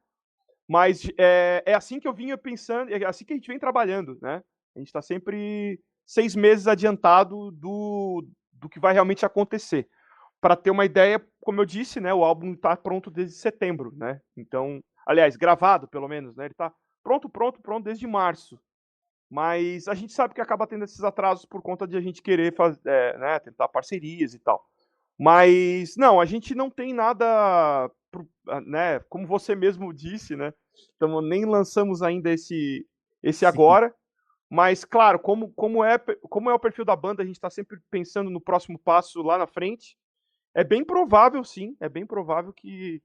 mas é assim que eu vinha pensando, é assim que a gente vem trabalhando, né. A gente está sempre 6 meses adiantado do que vai realmente acontecer. Para ter uma ideia, como eu disse, né, o álbum está pronto desde setembro, né. Então, aliás, gravado pelo menos, né, ele está pronto, pronto, pronto desde março. Mas a gente sabe que acaba tendo esses atrasos por conta de a gente querer né, tentar parcerias e tal. Mas não, a gente não tem nada né, como você mesmo disse, né, então nem lançamos ainda esse Sim. agora, mas claro, como é o perfil da banda, a gente está sempre pensando no próximo passo lá na frente. É bem provável sim, é bem provável que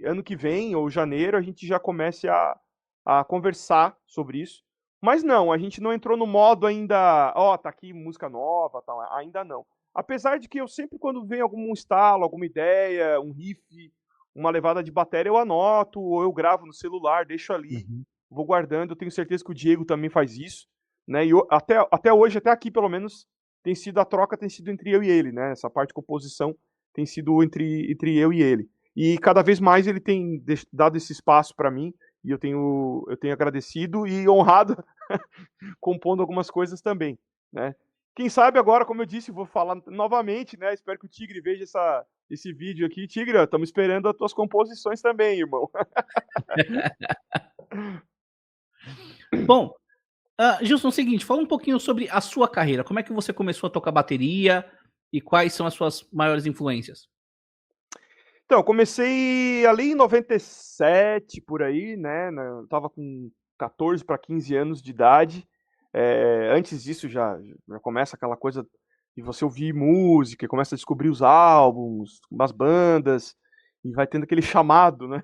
ano que vem ou janeiro a gente já comece a conversar sobre isso. Mas não, a gente não entrou no modo ainda: "Ó, tá aqui música nova, tal", ainda não. Apesar de que eu sempre quando vem algum estalo, alguma ideia, um riff, uma levada de bateria, eu anoto ou eu gravo no celular, deixo ali, Uhum. vou guardando. Eu tenho certeza que o Diego também faz isso, né, e até hoje, até aqui pelo menos, a troca tem sido entre eu e ele, né, essa parte de composição tem sido entre eu e ele. E cada vez mais ele tem dado esse espaço para mim, e eu tenho agradecido e honrado compondo algumas coisas também, né. Quem sabe agora, como eu disse, vou falar novamente, né, espero que o Tigre veja esse vídeo aqui. Tigre, estamos esperando as tuas composições também, irmão. Bom, Gilson, é o seguinte, fala um pouquinho sobre a sua carreira. Como é que você começou a tocar bateria e quais são as suas maiores influências? Então, eu comecei ali em 97, por aí, né, eu estava com 14 para 15 anos de idade. Antes disso já começa aquela coisa de você ouvir música, começa a descobrir os álbuns, umas bandas, e vai tendo aquele chamado, né.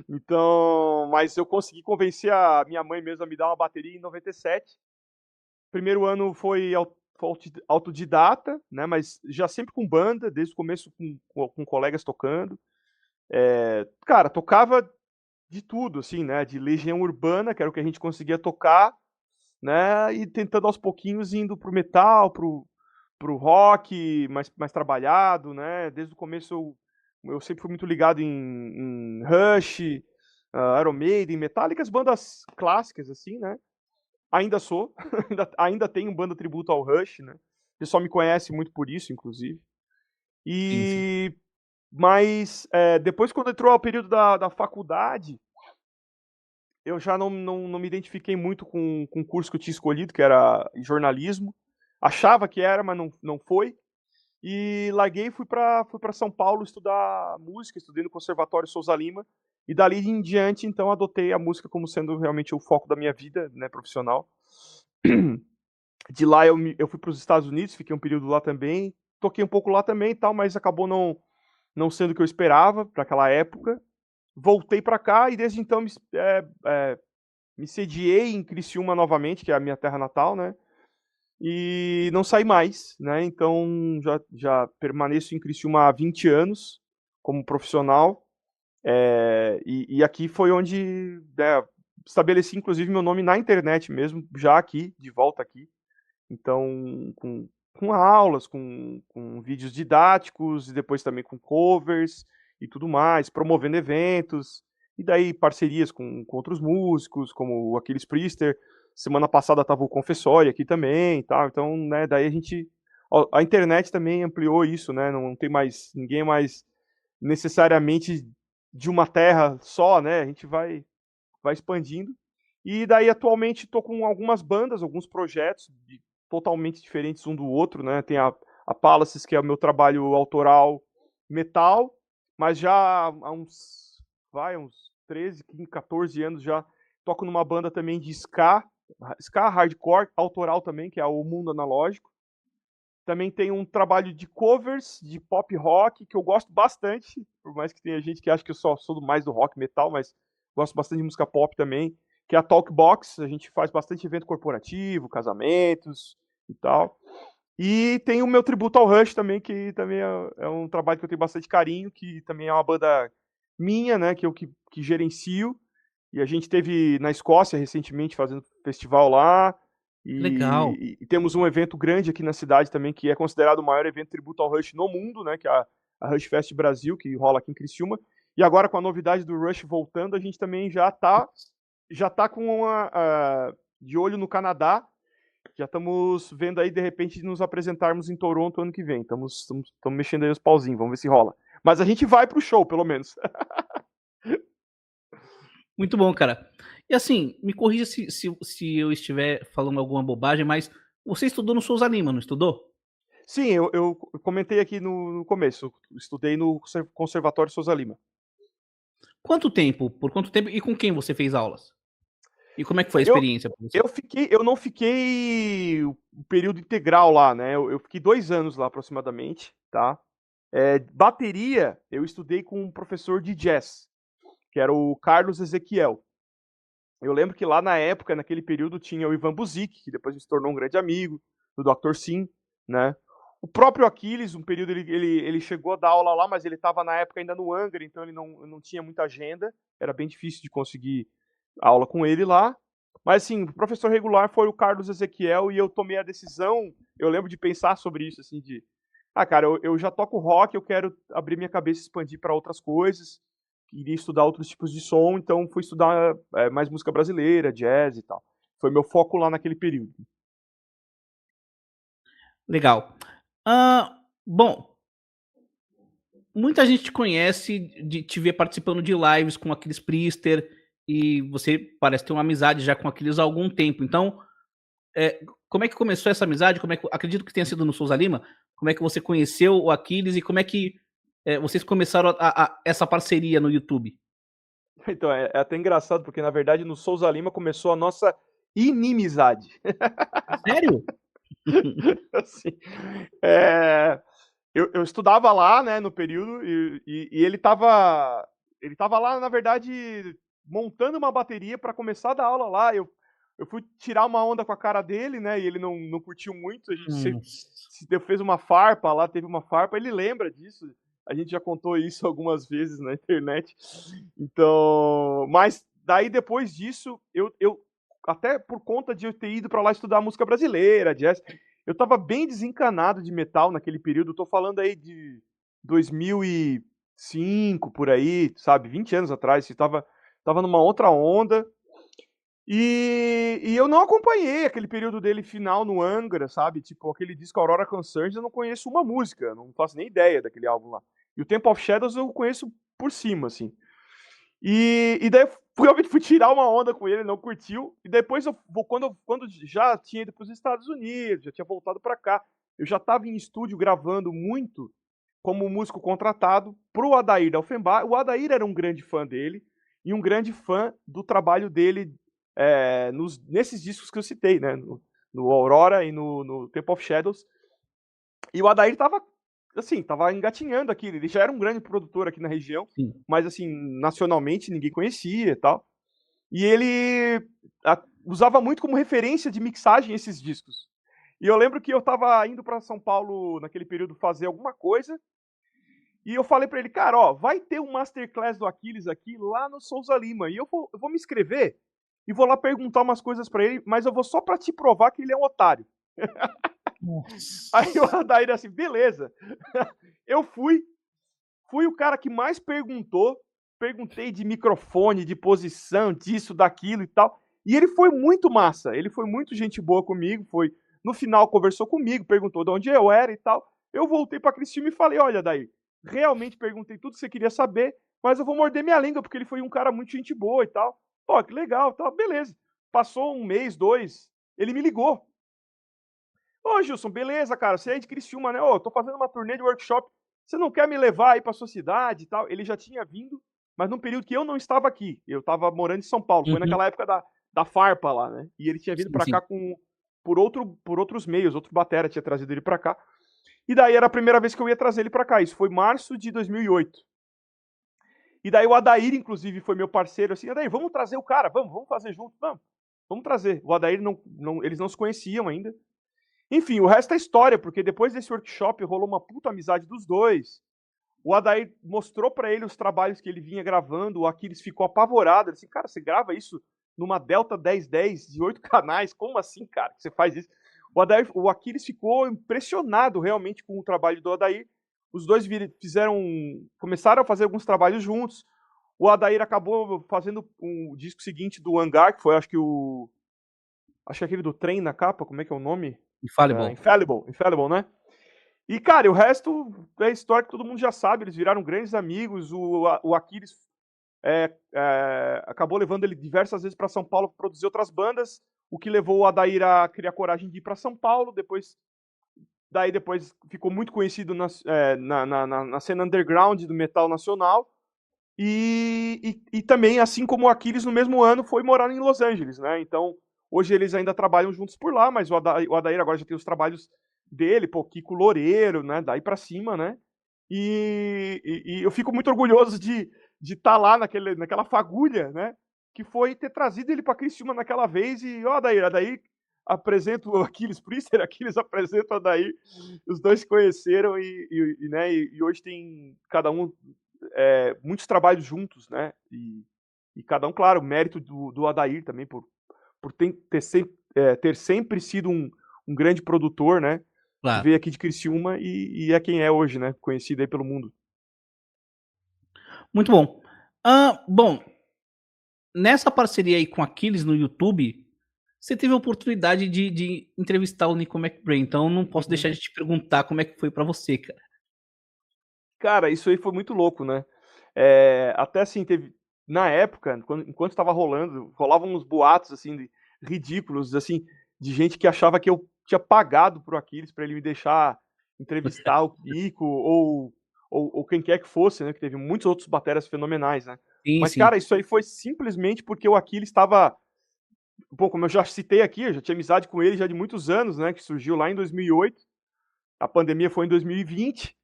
Então, mas eu consegui convencer a minha mãe mesmo a me dar uma bateria em 97. Primeiro ano foi autodidata, né, mas já sempre com banda, desde o começo com colegas tocando. Cara, tocava de tudo, assim, né, de Legião Urbana, que era o que a gente conseguia tocar, né, e tentando aos pouquinhos indo para o metal, para o rock mais trabalhado, né. Desde o começo eu sempre fui muito ligado em Rush, Iron Maiden, Metallica, as bandas clássicas, assim, né. Ainda sou, ainda tenho banda tributo ao Rush, né. O pessoal me conhece muito por isso, inclusive. Sim, sim. E mas, depois quando entrou o período da faculdade, eu já não me identifiquei muito com o curso que eu tinha escolhido, que era jornalismo. Achava que era, mas não foi. E larguei e fui pra São Paulo estudar música, estudei no Conservatório Souza Lima, e dali em diante, então, adotei a música como sendo realmente o foco da minha vida, né, profissional. De lá eu fui para os Estados Unidos, fiquei um período lá também, toquei um pouco lá também e tal, mas acabou não sendo o que eu esperava para aquela época. Voltei para cá e desde então me sediei em Criciúma novamente, que é a minha terra natal, né? E não saí mais, né? Então já permaneço em Criciúma há 20 anos como profissional. E aqui foi onde, né, estabeleci inclusive meu nome na internet mesmo, já aqui, de volta aqui. Então, com aulas, com vídeos didáticos, e depois também com covers e tudo mais, promovendo eventos, e daí parcerias com outros músicos, como o Aquiles Priester. Semana passada tava o Confessório aqui também e tal. Então, né, daí a internet também ampliou isso, né? Não tem mais ninguém mais necessariamente de uma terra só, né? A gente vai expandindo. E daí atualmente estou com algumas bandas, alguns projetos totalmente diferentes um do outro, né? Tem a Palaces, que é o meu trabalho autoral metal, mas já há uns 13, 15, 14 anos já toco numa banda também de ska hardcore, autoral também, que é o Mundo Analógico. Também tem um trabalho de covers de pop rock, que eu gosto bastante, por mais que tenha gente que acha que eu só sou mais do rock metal, mas gosto bastante de música pop também, que é a Talkbox. A gente faz bastante evento corporativo, casamentos e tal. E tem o meu tributo ao Rush também, que também é um trabalho que eu tenho bastante carinho, que também é uma banda minha, né, que eu que gerencio. E a gente teve na Escócia recentemente fazendo festival lá. Legal. E temos um evento grande aqui na cidade também, que é considerado o maior evento tributo ao Rush no mundo, né? Que é a Rush Fest Brasil, que rola aqui em Criciúma. E agora, com a novidade do Rush voltando, a gente também já tá de olho no Canadá. Já estamos vendo aí, de repente, nos apresentarmos em Toronto ano que vem. Estamos mexendo aí os pauzinhos, vamos ver se rola. Mas a gente vai pro show, pelo menos. Muito bom, cara. E assim, me corrija se eu estiver falando alguma bobagem, mas você estudou no Souza Lima, não estudou? Sim, eu comentei aqui no começo. Estudei no Conservatório Souza Lima. Quanto tempo? Por quanto tempo e com quem você fez aulas? E como é que foi a Eu, experiência pra você? eu não fiquei o período integral lá, né? Eu fiquei 2 anos lá aproximadamente, tá? Bateria, eu estudei com um professor de jazz, que era o Carlos Ezequiel. Eu lembro que lá na época, naquele período, tinha o Ivan Buzik, que depois se tornou um grande amigo do Dr. Sim, né? O próprio Aquiles, um período ele chegou a dar aula lá, mas ele estava na época ainda no Angra, então ele não tinha muita agenda, era bem difícil de conseguir aula com ele lá. Mas assim, o professor regular foi o Carlos Ezequiel e eu tomei a decisão, eu lembro de pensar sobre isso, assim, cara, eu já toco rock, eu quero abrir minha cabeça e expandir para outras coisas, queria estudar outros tipos de som, então fui estudar mais música brasileira, jazz e tal. Foi meu foco lá naquele período. Legal. Bom, muita gente te conhece de te ver participando de lives com aqueles Priester e você parece ter uma amizade já com aqueles há algum tempo. Então, como é que começou essa amizade? Acredito que tenha sido no Souza Lima. Como é que você conheceu o Aquiles e como é que vocês começaram essa parceria no YouTube? Então, é até engraçado, porque na verdade no Souza Lima começou a nossa inimizade. Sério? Assim, é, eu estudava lá, né, no período, e ele tava lá, na verdade, montando uma bateria para começar a dar aula lá. Eu fui tirar uma onda com a cara dele, né, e ele não curtiu muito. A gente Nossa. fez uma farpa lá, teve uma farpa, ele lembra disso. A gente já contou isso algumas vezes na internet. Então, mas daí depois disso, eu até por conta de eu ter ido para lá estudar música brasileira, jazz, eu tava bem desencanado de metal naquele período. Eu tô falando aí de 2005, por aí, sabe? 20 anos atrás. Eu tava numa outra onda. E eu não acompanhei aquele período dele final no Angra, sabe? Tipo, aquele disco Aurora Concerns, eu não conheço uma música, não faço nem ideia daquele álbum lá. E o Temple of Shadows eu conheço por cima, assim. E daí eu realmente fui tirar uma onda com ele, não curtiu. E depois, quando já tinha ido para os Estados Unidos, já tinha voltado para cá, eu já estava em estúdio gravando muito como músico contratado pro Adair da Offenbach. O Adair era um grande fã dele e um grande fã do trabalho dele nesses discos que eu citei, né? No Aurora e no Temple of Shadows. E o Adair estava assim, tava engatinhando aquilo. Ele já era um grande produtor aqui na região, Sim. mas assim, nacionalmente ninguém conhecia e tal. E ele usava muito como referência de mixagem esses discos. E eu lembro que eu tava indo para São Paulo naquele período fazer alguma coisa, e eu falei para ele, cara, ó, vai ter um Masterclass do Aquiles aqui lá no Souza Lima, e eu vou me inscrever e vou lá perguntar umas coisas para ele, mas eu vou só para te provar que ele é um otário. Aí o Nossa. Adair assim, beleza. Eu fui o cara que mais perguntou, perguntei de microfone, de posição, disso, daquilo e tal. E ele foi muito massa, ele foi muito gente boa comigo, foi no final conversou comigo, perguntou de onde eu era e tal. Eu voltei para Cristina e falei: "Olha, Daí, realmente perguntei tudo que você queria saber, mas eu vou morder minha língua porque ele foi um cara muito gente boa e tal". Pô, que legal, tal, beleza. Passou um mês, dois, ele me ligou. Ô, Gilson, beleza, cara? Você é de Criciúma, né? Ô, tô fazendo uma turnê de workshop. Você não quer me levar aí pra sua cidade e tal? Ele já tinha vindo, mas num período que eu não estava aqui. Eu tava morando em São Paulo. Foi Uhum. naquela época da farpa lá, né? E ele tinha vindo Sim, pra cá sim. por outros meios. Outro batera tinha trazido ele pra cá. E daí era a primeira vez que eu ia trazer ele pra cá. Isso foi março de 2008. E daí o Adair, inclusive, foi meu parceiro. Assim, Adair, vamos trazer o cara. Vamos fazer junto. Vamos trazer. O Adair, eles não se conheciam ainda. Enfim, o resto é história, porque depois desse workshop rolou uma puta amizade dos dois. O Adair mostrou pra ele os trabalhos que ele vinha gravando, o Aquiles ficou apavorado. Ele disse, cara, você grava isso numa Delta 1010 de 8 canais? Como assim, cara, que você faz isso? O Aquiles ficou impressionado realmente com o trabalho do Adair. Os dois começaram a fazer alguns trabalhos juntos. O Adair acabou fazendo o disco seguinte do Hangar, que foi, acho que aquele do trem na capa, como é que é o nome? Infallible. Infallible, né? E, cara, o resto é história que todo mundo já sabe, eles viraram grandes amigos, o Aquiles acabou levando ele diversas vezes para São Paulo para produzir outras bandas, o que levou o Adair a criar coragem de ir para São Paulo, depois ficou muito conhecido na cena underground do metal nacional, e também, assim como o Aquiles, no mesmo ano, foi morar em Los Angeles, né? Então, hoje eles ainda trabalham juntos por lá, mas o Adair agora já tem os trabalhos dele, pô, Kiko Loureiro, né? Daí pra cima, né? E eu fico muito orgulhoso de estar lá naquela fagulha, né? Que foi ter trazido ele pra Criciúma naquela vez e, ó, Adair apresenta o Aquiles Priester, Aquiles apresenta o Adair, os dois se conheceram né, e hoje tem cada um muitos trabalhos juntos, né? E cada um, claro, mérito do Adair também por ter sempre sido um grande produtor, né? Que Claro. veio aqui de Criciúma e é quem é hoje, né? Conhecido aí pelo mundo. Muito bom. Bom, nessa parceria aí com Aquiles no YouTube, você teve a oportunidade de entrevistar o Nico McBrain, então não posso Uhum. deixar de te perguntar como é que foi pra você, cara. Cara, isso aí foi muito louco, né? Até assim, na época, enquanto estava rolando, rolavam uns boatos assim ridículos, assim, de gente que achava que eu tinha pagado pro Aquiles para ele me deixar entrevistar o Nico ou quem quer que fosse, né? Que teve muitos outros bateras fenomenais, né? Sim, Mas, sim. cara, isso aí foi simplesmente porque o Aquiles estava. Pô, como eu já citei aqui, eu já tinha amizade com ele já de muitos anos, né? Que surgiu lá em 2008. A pandemia foi em 2020.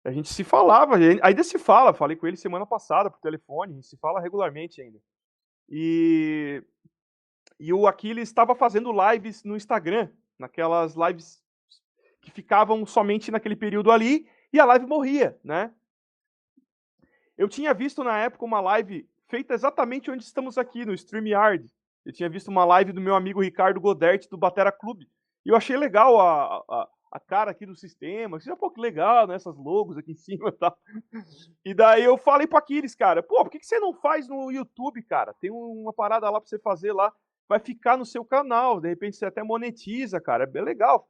A gente se falava, ainda se fala, falei com ele semana passada por telefone, a gente se fala regularmente ainda. E, e o Aquiles estava fazendo lives no Instagram, naquelas lives que ficavam somente naquele período ali, e a live morria, né? Eu tinha visto na época uma live feita exatamente onde estamos aqui, no StreamYard. Eu tinha visto uma live do meu amigo Ricardo Goderti, do Batera Clube. E eu achei legal a cara aqui do sistema. Pô, que legal, né? Essas logos aqui em cima e tal. E daí eu falei pro Aquiles, cara, pô, por que você não faz no YouTube, cara? Tem uma parada lá pra você fazer lá. Vai ficar no seu canal. De repente você até monetiza, cara. É bem legal.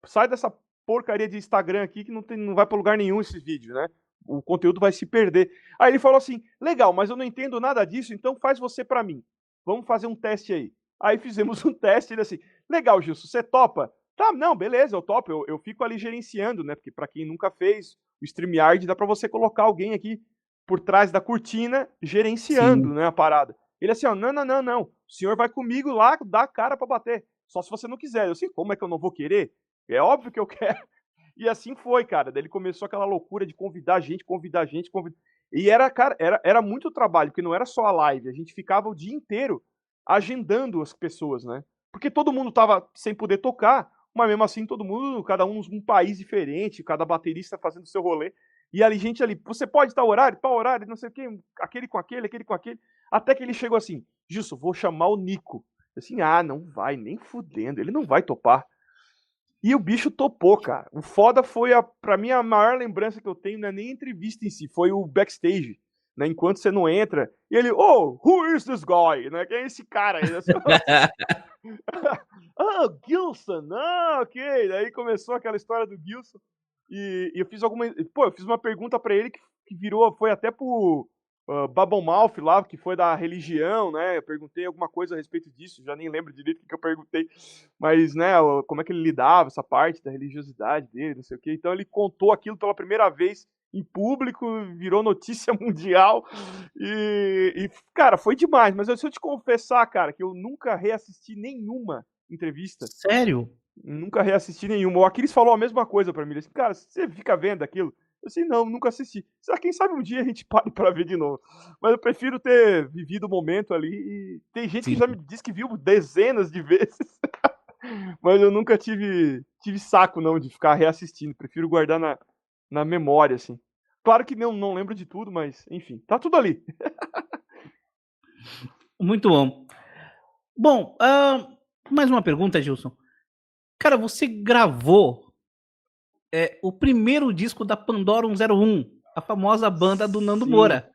Sai dessa porcaria de Instagram aqui que não vai pra lugar nenhum esse vídeo, né? O conteúdo vai se perder. Aí ele falou assim: legal, mas eu não entendo nada disso, então faz você pra mim. Vamos fazer um teste aí. Aí fizemos um teste, ele assim: legal, Gilson, você topa? Tá, não, beleza, eu topo. Eu fico ali gerenciando, né? Porque pra quem nunca fez, o StreamYard dá pra você colocar alguém aqui por trás da cortina Sim. gerenciando, né, a parada. Ele assim, ó, não. O senhor vai comigo lá, dá a cara pra bater. Só se você não quiser. Eu assim, como é que eu não vou querer? É óbvio que eu quero. E assim foi, cara. Daí ele começou aquela loucura de convidar gente, convidar gente, convidar. E era, cara, era muito trabalho, porque não era só a live, a gente ficava o dia inteiro agendando as pessoas, né? Porque todo mundo tava sem poder tocar, mas mesmo assim todo mundo, cada um num país diferente, cada baterista fazendo seu rolê. E ali, gente ali, você pode estar horário, não sei o quê, aquele com aquele, aquele com aquele. Até que ele chegou assim, Gilson, vou chamar o Nico. Assim, não vai, nem fudendo, ele não vai topar. E o bicho topou, cara. O foda foi, pra mim, a maior lembrança que eu tenho não é nem a entrevista em si, foi o backstage. Né, enquanto você não entra, e ele, who is this guy? Né, quem é esse cara aí? Gilson, ok. Daí começou aquela história do Gilson. E eu fiz eu fiz uma pergunta pra ele que virou, foi até pro Babomouth lá, que foi da religião, né? Eu perguntei alguma coisa a respeito disso, já nem lembro direito o que eu perguntei, mas, né, como é que ele lidava, essa parte da religiosidade dele, não sei o quê. Então ele contou aquilo pela primeira vez em público, virou notícia mundial cara, foi demais. Mas se eu te confessar, cara, que eu nunca reassisti nenhuma entrevista. Sério? Nunca reassisti nenhuma. O Aquiles falou a mesma coisa pra mim. Ele disse, cara, você fica vendo aquilo? Eu disse, não, nunca assisti. Quem sabe um dia a gente pare pra ver de novo. Mas eu prefiro ter vivido o momento ali. E tem gente que já me disse que viu dezenas de vezes. Mas eu nunca tive saco, não, de ficar reassistindo. Prefiro guardar na memória, assim. Claro que não lembro de tudo, mas, enfim, tá tudo ali. Muito bom. Bom, mais uma pergunta, Gilson. Cara, você gravou o primeiro disco da Pandora 101, a famosa banda do Nando Moura,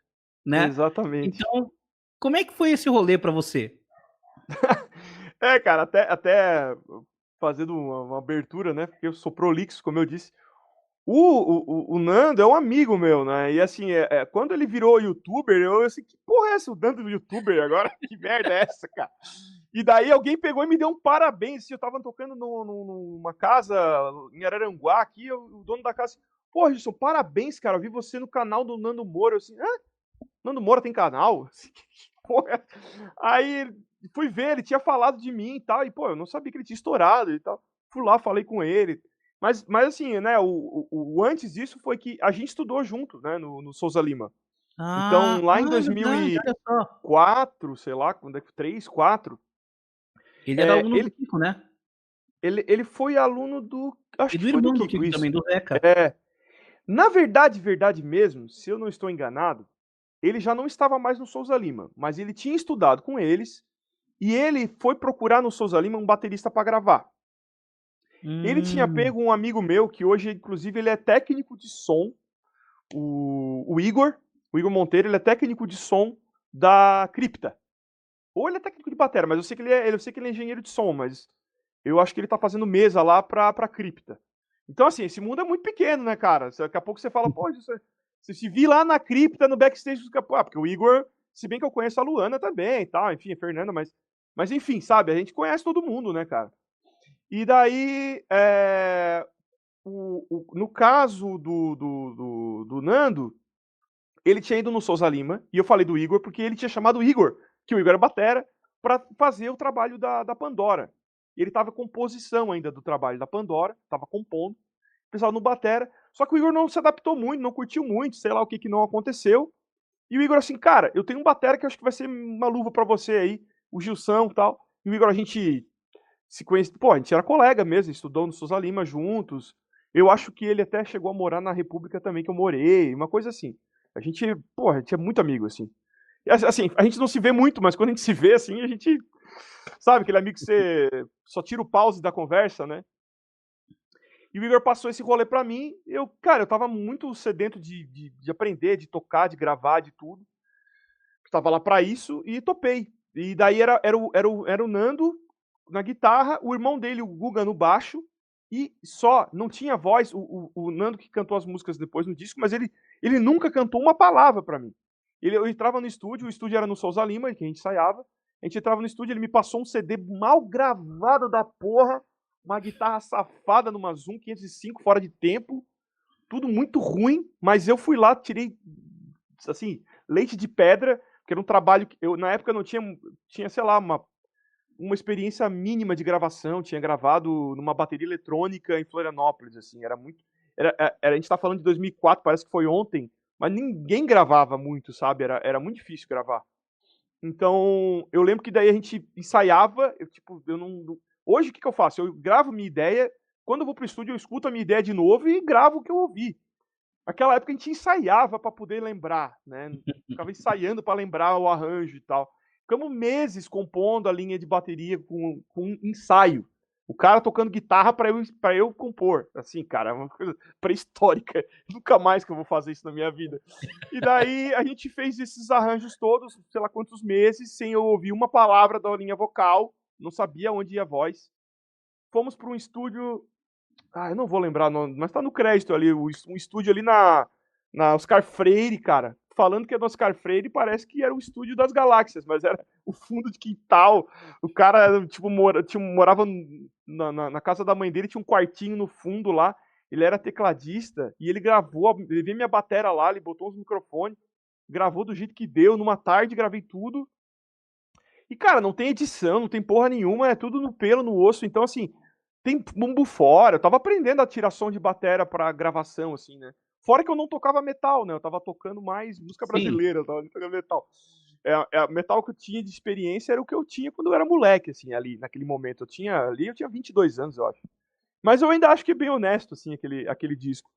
né? Exatamente. Então, como é que foi esse rolê pra você? Cara, até fazendo uma abertura, né? Porque eu sou prolixo, como eu disse. O Nando é um amigo meu, né? E assim, quando ele virou youtuber, eu assim, que porra é essa? O Nando do youtuber agora? Que merda é essa, cara? E daí alguém pegou e me deu um parabéns. Eu tava tocando numa casa em Araranguá aqui, o dono da casa assim, pô, Gilson, parabéns, cara. Eu vi você no canal do Nando Moura. Eu assim, Nando Moura tem canal? Assim, que porra é? Aí fui ver, ele tinha falado de mim e tal, e pô, eu não sabia que ele tinha estourado e tal. Fui lá, falei com ele. Mas assim, né, o antes disso foi que a gente estudou junto, né, no Souza Lima. Então, lá em É verdade, olha só. 2004, sei lá, quando é que 3, 4, Ele era aluno do ele Kiko, né? ele foi aluno do, acho E que do foi do irmão do Kiko, Kiko isso. também, do Zeca. Na verdade mesmo, se eu não estou enganado, ele já não estava mais no Souza Lima, mas ele tinha estudado com eles e ele foi procurar no Souza Lima um baterista para gravar. Ele tinha pego um amigo meu, que hoje, inclusive, ele é técnico de som, o Igor Monteiro, ele é técnico de som da Cripta. Ou ele é técnico de bateria, mas eu sei que ele é engenheiro de som, mas eu acho que ele tá fazendo mesa lá pra Cripta. Então, assim, esse mundo é muito pequeno, né, cara? Daqui a pouco você fala, pô, você se vir lá na Cripta, no backstage, porque o Igor, se bem que eu conheço a Luana também e tal, enfim, a Fernanda, mas enfim, sabe, a gente conhece todo mundo, né, cara? E daí, no caso do Nando, ele tinha ido no Souza Lima, e eu falei do Igor porque ele tinha chamado o Igor, que o Igor era batera, para fazer o trabalho da Pandora. E ele estava em composição ainda do trabalho da Pandora, estava compondo, pessoal no batera, só que o Igor não se adaptou muito, não curtiu muito, sei lá o que não aconteceu. E o Igor assim, cara, eu tenho um batera que eu acho que vai ser uma luva para você aí, o Gilson e tal. E o Igor, a gente se conhece, pô, a gente era colega mesmo, estudou no Souza Lima juntos. Eu acho que ele até chegou a morar na República também, que eu morei, uma coisa assim. A gente é muito amigo, assim. E, assim, a gente não se vê muito, mas quando a gente se vê, assim, a gente, sabe, aquele amigo que você só tira o pause da conversa, né? E o Igor passou esse rolê pra mim, cara, eu tava muito sedento de aprender, de tocar, de gravar, de tudo. Eu tava lá pra isso e topei. E daí era o Nando na guitarra, o irmão dele, o Guga, no baixo, e só, não tinha voz, o Nando que cantou as músicas depois no disco, mas ele nunca cantou uma palavra pra mim. Eu entrava no estúdio, o estúdio era no Souza Lima, que a gente ensaiava, a gente entrava no estúdio, ele me passou um CD mal gravado da porra, uma guitarra safada numa Zoom 505, fora de tempo, tudo muito ruim, mas eu fui lá, tirei, assim, leite de pedra, porque era um trabalho que na época não tinha, sei lá, uma experiência mínima de gravação, tinha gravado numa bateria eletrônica em Florianópolis, assim, era muito... a gente tá falando de 2004, parece que foi ontem, mas ninguém gravava muito, sabe? Era muito difícil gravar. Então, eu lembro que daí a gente ensaiava, eu não... Hoje, o que eu faço? Eu gravo minha ideia, quando eu vou pro estúdio, eu escuto a minha ideia de novo e gravo o que eu ouvi. Naquela época a gente ensaiava para poder lembrar, né? Ficava ensaiando para lembrar o arranjo e tal. Ficamos meses compondo a linha de bateria com ensaio. O cara tocando guitarra para eu compor. Assim, cara, é uma coisa pré-histórica. Nunca mais que eu vou fazer isso na minha vida. E daí a gente fez esses arranjos todos, sei lá quantos meses, sem eu ouvir uma palavra da linha vocal, não sabia onde ia a voz. Fomos para um estúdio, eu não vou lembrar o nome, mas tá no crédito ali, um estúdio ali na Oscar Freire, cara. Falando que é do Oscar Freire, parece que era o estúdio das galáxias, mas era o fundo de quintal. O cara, tipo, morava na casa da mãe dele, tinha um quartinho no fundo lá. Ele era tecladista e ele gravou, ele veio minha batera lá, ele botou uns microfones, gravou do jeito que deu, numa tarde gravei tudo. E, cara, não tem edição, não tem porra nenhuma, é tudo no pelo, no osso, então, assim, tem bumbo fora. Eu tava aprendendo a tirar som de batera pra gravação, assim, né? Fora que eu não tocava metal, né? Eu tava tocando mais música brasileira, eu tava tocando metal. Metal que eu tinha de experiência era o que eu tinha quando eu era moleque, assim, ali, naquele momento. Eu tinha 22 anos, eu acho. Mas eu ainda acho que é bem honesto, assim, aquele disco.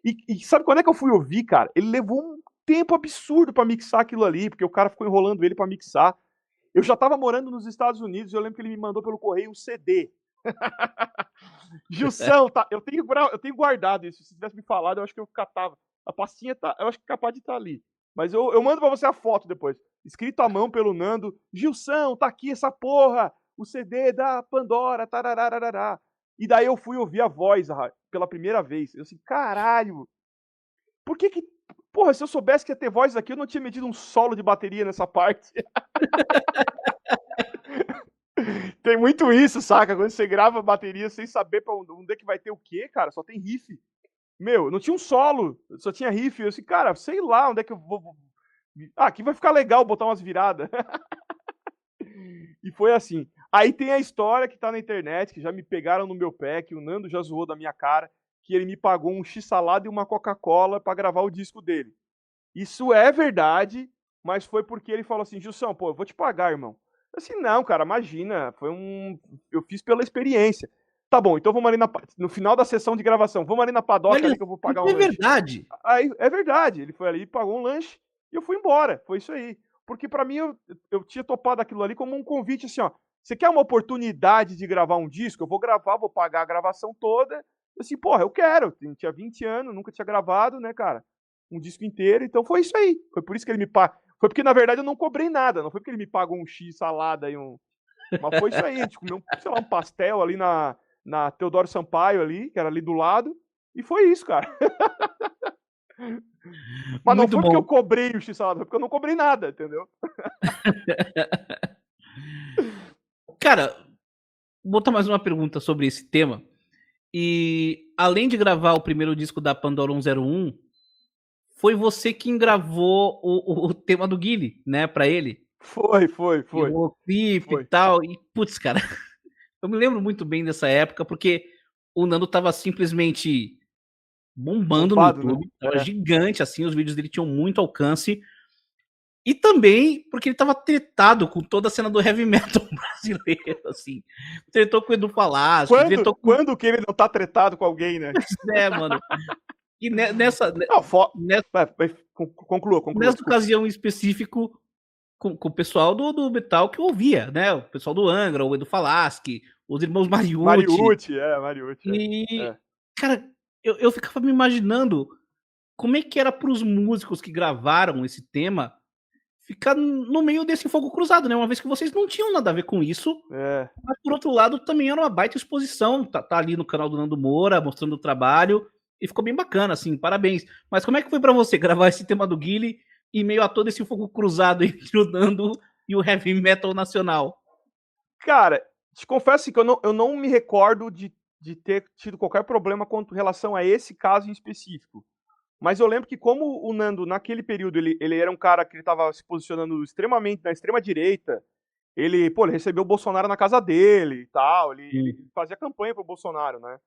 E sabe quando é que eu fui ouvir, cara? Ele levou um tempo absurdo pra mixar aquilo ali, porque o cara ficou enrolando ele pra mixar. Eu já tava morando nos Estados Unidos e eu lembro que ele me mandou pelo correio um CD. Gilson, tá, eu tenho guardado isso. Se tivesse me falado, eu acho que eu catava. A pastinha tá, eu acho que é capaz de estar ali. Mas eu mando pra você a foto depois. Escrito à mão pelo Nando. Gilson, tá aqui essa porra. O CD da Pandora. Tararararará. E daí eu fui ouvir a voz pela primeira vez. Eu assim, caralho. Por que que... Porra, se eu soubesse que ia ter voz aqui, eu não tinha metido um solo de bateria nessa parte. Tem muito isso, saca? Quando você grava bateria sem saber pra onde é que vai ter o quê, cara, só tem riff. Meu, não tinha um solo, só tinha riff. Eu assim, cara, sei lá onde é que eu vou... aqui vai ficar legal botar umas viradas. E foi assim. Aí tem a história que tá na internet, que já me pegaram no meu pé, que o Nando já zoou da minha cara, que ele me pagou um X-salada e uma Coca-Cola pra gravar o disco dele. Isso é verdade, mas foi porque ele falou assim, Gilson, pô, eu vou te pagar, irmão. Eu assim, não, cara, imagina, eu fiz pela experiência. Tá bom, então vamos ali no final da sessão de gravação, vamos ali na padoca ali que eu vou pagar um lanche. É verdade. Aí, é verdade, ele foi ali, pagou um lanche e eu fui embora, foi isso aí. Porque pra mim, eu tinha topado aquilo ali como um convite, assim, ó, você quer uma oportunidade de gravar um disco? Eu vou gravar, vou pagar a gravação toda. Eu assim, porra, eu quero, eu tinha 20 anos, nunca tinha gravado, né, cara? Um disco inteiro, então foi isso aí. Foi por isso que ele me pagou. Foi porque, na verdade, eu não cobrei nada. Não foi porque ele me pagou um X, salada e um... Mas foi isso aí. A gente comeu, sei lá, um pastel ali na Teodoro Sampaio ali, que era ali do lado. E foi isso, cara. Mas não foi porque eu cobrei o X salada, foi porque eu não cobrei nada, entendeu? Cara, vou botar mais uma pergunta sobre esse tema. E além de gravar o primeiro disco da Pandora 101, foi você quem gravou o tema do Guile, né, pra ele? Foi. O clipe e tal. E, putz, cara, eu me lembro muito bem dessa época, porque o Nando tava simplesmente bombando no YouTube, né? Tava gigante, assim, os vídeos dele tinham muito alcance. E também porque ele tava tretado com toda a cena do heavy metal brasileiro, assim. Tretou com o Edu Falaschi. Quando que ele não tá tretado com alguém, né? Mano. E nessa... Conclua. Nessa ocasião em específico, com o pessoal do metal que eu ouvia, né? O pessoal do Angra, o Edu Falaschi, os irmãos Mariucci. Mariucci. Cara, eu ficava me imaginando como é que era pros músicos que gravaram esse tema ficar no meio desse fogo cruzado, né? Uma vez que vocês não tinham nada a ver com isso. Mas, por outro lado, também era uma baita exposição. Tá ali no canal do Nando Moura, mostrando o trabalho. E ficou bem bacana, assim, parabéns. Mas como é que foi pra você gravar esse tema do Guile em meio a todo esse fogo cruzado entre o Nando e o heavy metal nacional? Cara, te confesso que eu não me recordo de ter tido qualquer problema com relação a esse caso em específico. Mas eu lembro que como o Nando, naquele período, ele era um cara que ele estava se posicionando extremamente na extrema direita, ele recebeu o Bolsonaro na casa dele e tal, ele fazia campanha pro Bolsonaro, né?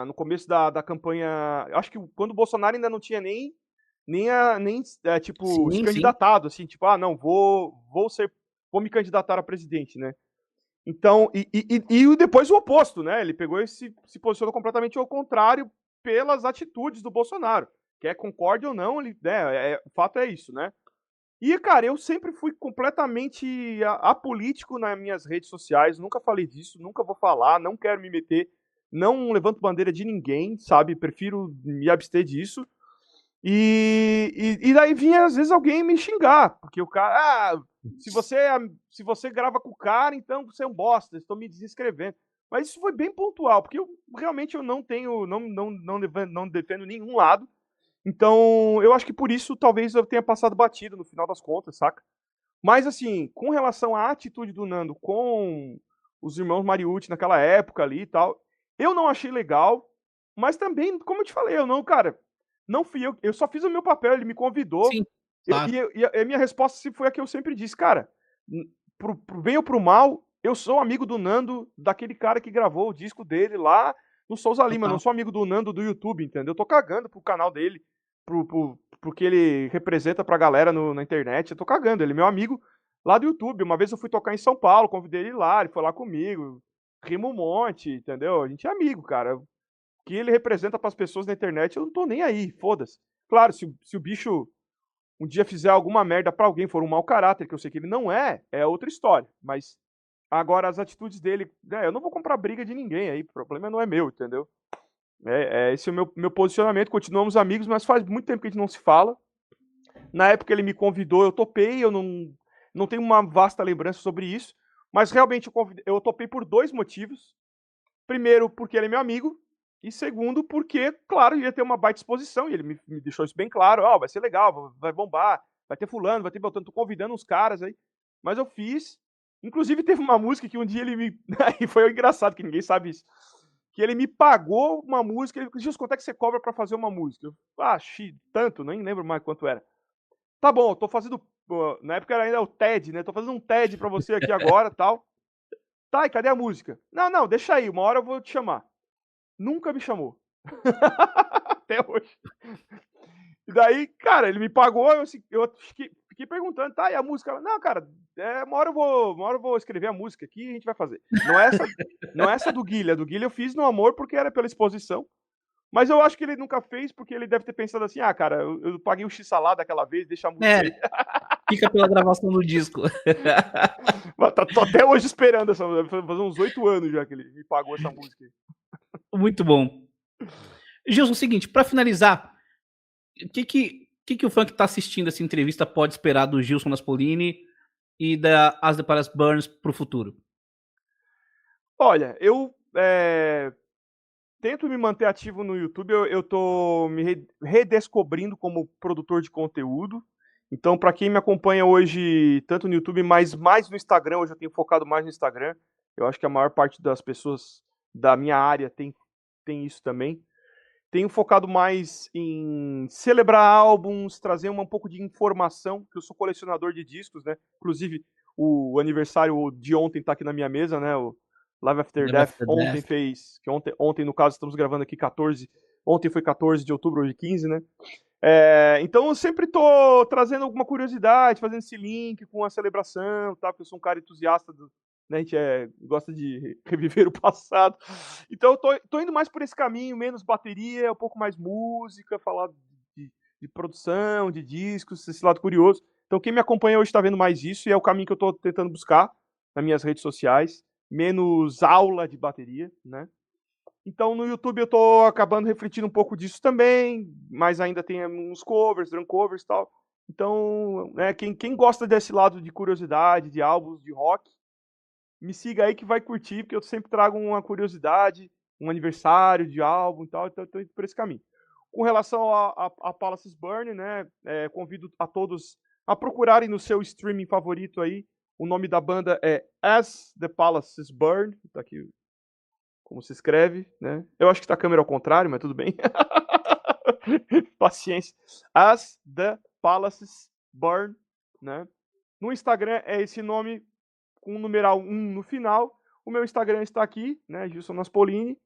No começo da campanha, acho que quando o Bolsonaro ainda não tinha nem tipo, se Sim, sim. candidatado, assim, tipo, não, vou me candidatar a presidente, né? Então, e depois o oposto, né? Ele pegou e se posicionou completamente ao contrário pelas atitudes do Bolsonaro. Quer concorde ou não, o fato é isso, né? E, cara, eu sempre fui completamente apolítico nas minhas redes sociais, nunca falei disso, nunca vou falar, não quero me meter, não levanto bandeira de ninguém, sabe? Prefiro me abster disso. E daí vinha, às vezes, alguém me xingar, porque o cara, se você grava com o cara, então você é um bosta, estou me desinscrevendo. Mas isso foi bem pontual, porque realmente eu não tenho, não defendo nenhum lado. Então, eu acho que por isso talvez eu tenha passado batido no final das contas, saca? Mas assim, com relação à atitude do Nando com os irmãos Mariucci naquela época ali e tal, eu não achei legal, mas também, como eu te falei, eu não, cara, não fui eu só fiz o meu papel, ele me convidou, Sim, claro. e a minha resposta foi a que eu sempre disse, cara, pro bem ou pro mal, eu sou amigo do Nando, daquele cara que gravou o disco dele lá no Souza Lima, não Total. sou amigo do Nando do YouTube, entendeu? Eu tô cagando pro canal dele, pro que ele representa pra galera na internet, eu tô cagando, ele é meu amigo lá do YouTube. Uma vez eu fui tocar em São Paulo, convidei ele lá, ele foi lá comigo, rimo um monte, entendeu? A gente é amigo, cara. O que ele representa pras pessoas na internet, eu não tô nem aí, foda-se. Claro, se o bicho um dia fizer alguma merda pra alguém, for um mau caráter, que eu sei que ele não é outra história. Mas agora as atitudes dele, eu não vou comprar briga de ninguém aí, o problema não é meu, entendeu? Esse é o meu posicionamento. Continuamos amigos, mas faz muito tempo que a gente não se fala. Na época ele me convidou, eu topei, eu não tenho uma vasta lembrança sobre isso, mas realmente eu topei por dois motivos. Primeiro, porque ele é meu amigo, e segundo, porque, claro, ia ter uma baita exposição, e ele me deixou isso bem claro, vai ser legal, vai bombar, vai ter fulano, vai ter beltrano, tô convidando uns caras aí. Mas eu fiz. Inclusive teve uma música que um dia ele me... e foi engraçado, que ninguém sabe isso. Que ele me pagou uma música, ele disse, quanto é que você cobra pra fazer uma música? Tanto, nem lembro mais quanto era. Tá bom, eu tô fazendo. Na época era ainda o TED, né? Tô fazendo um TED pra você aqui agora tal. Tá, e cadê a música? Não, deixa aí, uma hora eu vou te chamar. Nunca me chamou. Até hoje. E daí, cara, ele me pagou, eu fiquei perguntando, tá, e a música? Não, cara, uma hora eu vou escrever a música aqui e a gente vai fazer. Não é essa do Guilha. A do Guilha eu fiz no amor porque era pela exposição. Mas eu acho que ele nunca fez porque ele deve ter pensado assim, cara, eu paguei o X-salada aquela vez, deixa a música aí. Fica pela gravação do disco. Tô até hoje esperando essa música. Vai fazer uns 8 anos já que ele me pagou essa música. Muito bom. Gilson, é o seguinte, pra finalizar, o que o fã que tá assistindo essa entrevista pode esperar do Gilson Naspolini e da As The Palace Burns pro futuro? Olha, eu tento me manter ativo no YouTube, eu tô me redescobrindo como produtor de conteúdo. Então, para quem me acompanha hoje, tanto no YouTube, mas mais no Instagram, hoje eu tenho focado mais no Instagram. Eu acho que a maior parte das pessoas da minha área tem isso também. Tenho focado mais em celebrar álbuns, trazer um pouco de informação, que eu sou colecionador de discos, né? Inclusive, o aniversário de ontem tá aqui na minha mesa, né? O Live After Death ontem fez, que ontem no caso estamos gravando aqui 14, ontem foi 14 de outubro, hoje 15, né? Então eu sempre tô trazendo alguma curiosidade, fazendo esse link com a celebração, tá? Porque eu sou um cara entusiasta né, a gente gosta de reviver o passado. Então eu tô indo mais por esse caminho, menos bateria, um pouco mais música, falar de produção, de discos, esse lado curioso. Então quem me acompanha hoje está vendo mais isso e é o caminho que eu tô tentando buscar nas minhas redes sociais. Menos aula de bateria, né? Então no YouTube eu tô acabando refletindo um pouco disso também, mas ainda tem uns covers, drum covers e tal. Então, quem gosta desse lado de curiosidade, de álbuns de rock, me siga aí que vai curtir, porque eu sempre trago uma curiosidade, um aniversário de álbum e tal, então eu tô indo por esse caminho. Com relação a Palaces Burn, né, convido a todos a procurarem no seu streaming favorito aí, o nome da banda é As The Palaces Burn, tá aqui como se escreve, né, eu acho que tá a câmera ao contrário, mas tudo bem. Paciência. As The Palaces Burn, né, no Instagram é esse nome. com o numeral 1 no final. O meu Instagram está aqui, né, Gilson Naspolini,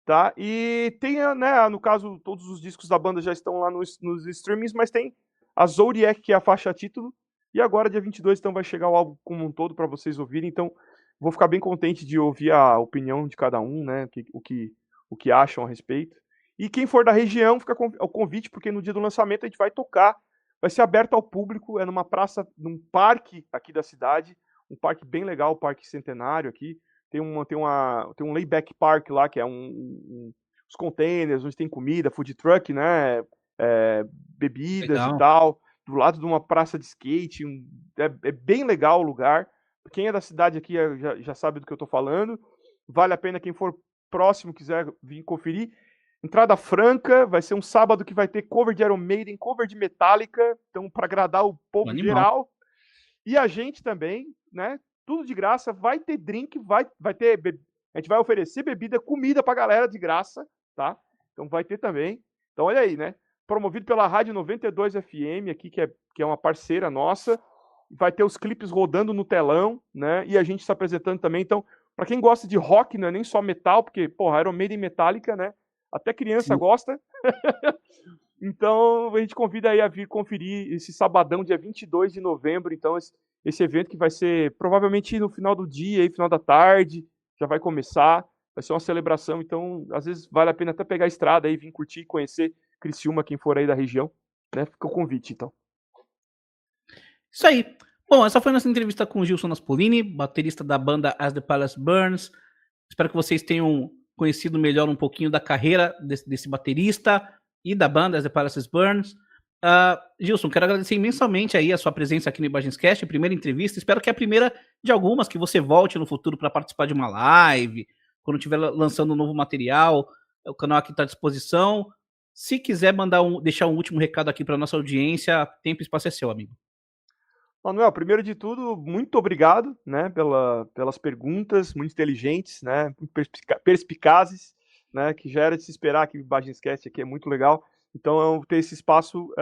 tá? E tem, né, no caso, todos os discos da banda já estão lá nos streamings, mas tem a Zodiac, que é a faixa título, e agora, dia 22, então vai chegar o álbum como um todo para vocês ouvirem, então vou ficar bem contente de ouvir a opinião de cada um, né, o que acham a respeito. E quem for da região, fica o convite, porque no dia do lançamento a gente vai tocar, vai ser aberto ao público, é numa praça, num parque aqui da cidade, um parque bem legal, o Parque Centenário aqui, tem um layback park lá, que é os containers, onde tem comida, food truck, né, bebidas Legal. e tal, do lado de uma praça de skate, é bem legal o lugar. Quem é da cidade aqui já sabe do que eu tô falando, vale a pena quem for próximo, quiser vir conferir. Entrada franca, vai ser um sábado que vai ter cover de Iron Maiden, cover de Metallica, então para agradar o povo geral. E a gente também, né? Tudo de graça, vai ter drink, vai ter, a gente vai oferecer bebida, comida pra galera de graça, tá? Então vai ter também. Então olha aí, né? Promovido pela Rádio 92 FM aqui, que é uma parceira nossa. Vai ter os clipes rodando no telão, né? E a gente está apresentando também. Então, para quem gosta de rock, não é nem só metal, porque, porra, Iron Maiden e Metallica, né? Até criança Sim. gosta. Então, a gente convida aí a vir conferir esse sabadão, dia 22 de novembro. Então, esse evento que vai ser provavelmente no final do dia, aí, final da tarde, já vai começar. Vai ser uma celebração. Então, às vezes, vale a pena até pegar a estrada aí, vir curtir e conhecer Criciúma, quem for aí da região. Né? Fica o convite, então. Isso aí. Bom, essa foi a nossa entrevista com o Gilson Naspolini, baterista da banda As the Palace Burns. Espero que vocês tenham conhecido melhor um pouquinho da carreira desse baterista e da banda As the Palace Burns. Gilson, quero agradecer imensamente aí a sua presença aqui no Imagens.cast, a primeira entrevista. Espero que é a primeira de algumas, que você volte no futuro para participar de uma live, quando estiver lançando um novo material. O canal aqui está à disposição. Se quiser deixar um último recado aqui para nossa audiência, tempo e espaço é seu, amigo. Manuel, primeiro de tudo, muito obrigado, né, pelas perguntas, muito inteligentes, né, muito perspicazes, né, que já era de se esperar que o Imagens.cast aqui é muito legal. Então, ter esse espaço,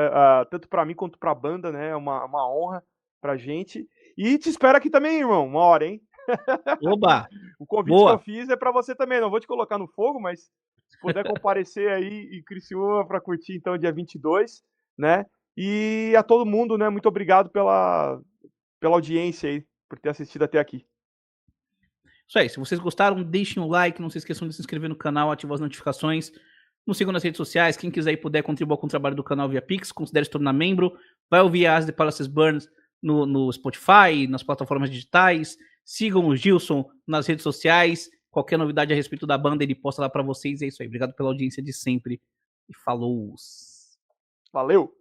tanto para mim quanto para a banda, né, é uma honra pra gente. E te espero aqui também, irmão, uma hora, hein? Oba! O convite Boa. que eu fiz é para você também, não vou te colocar no fogo, mas se puder comparecer aí em Criciúma para curtir, então, dia 22, né? E a todo mundo, né, muito obrigado pela audiência aí, por ter assistido até aqui. Isso aí, se vocês gostaram, deixem um like, não se esqueçam de se inscrever no canal, ativar as notificações, nos sigam nas redes sociais, quem quiser e puder contribuir com o trabalho do canal via Pix, considere se tornar membro, vai ouvir a As the Palace Burns no Spotify, nas plataformas digitais, sigam o Gilson nas redes sociais, qualquer novidade a respeito da banda ele posta lá pra vocês, é isso aí, obrigado pela audiência de sempre e falou! Valeu!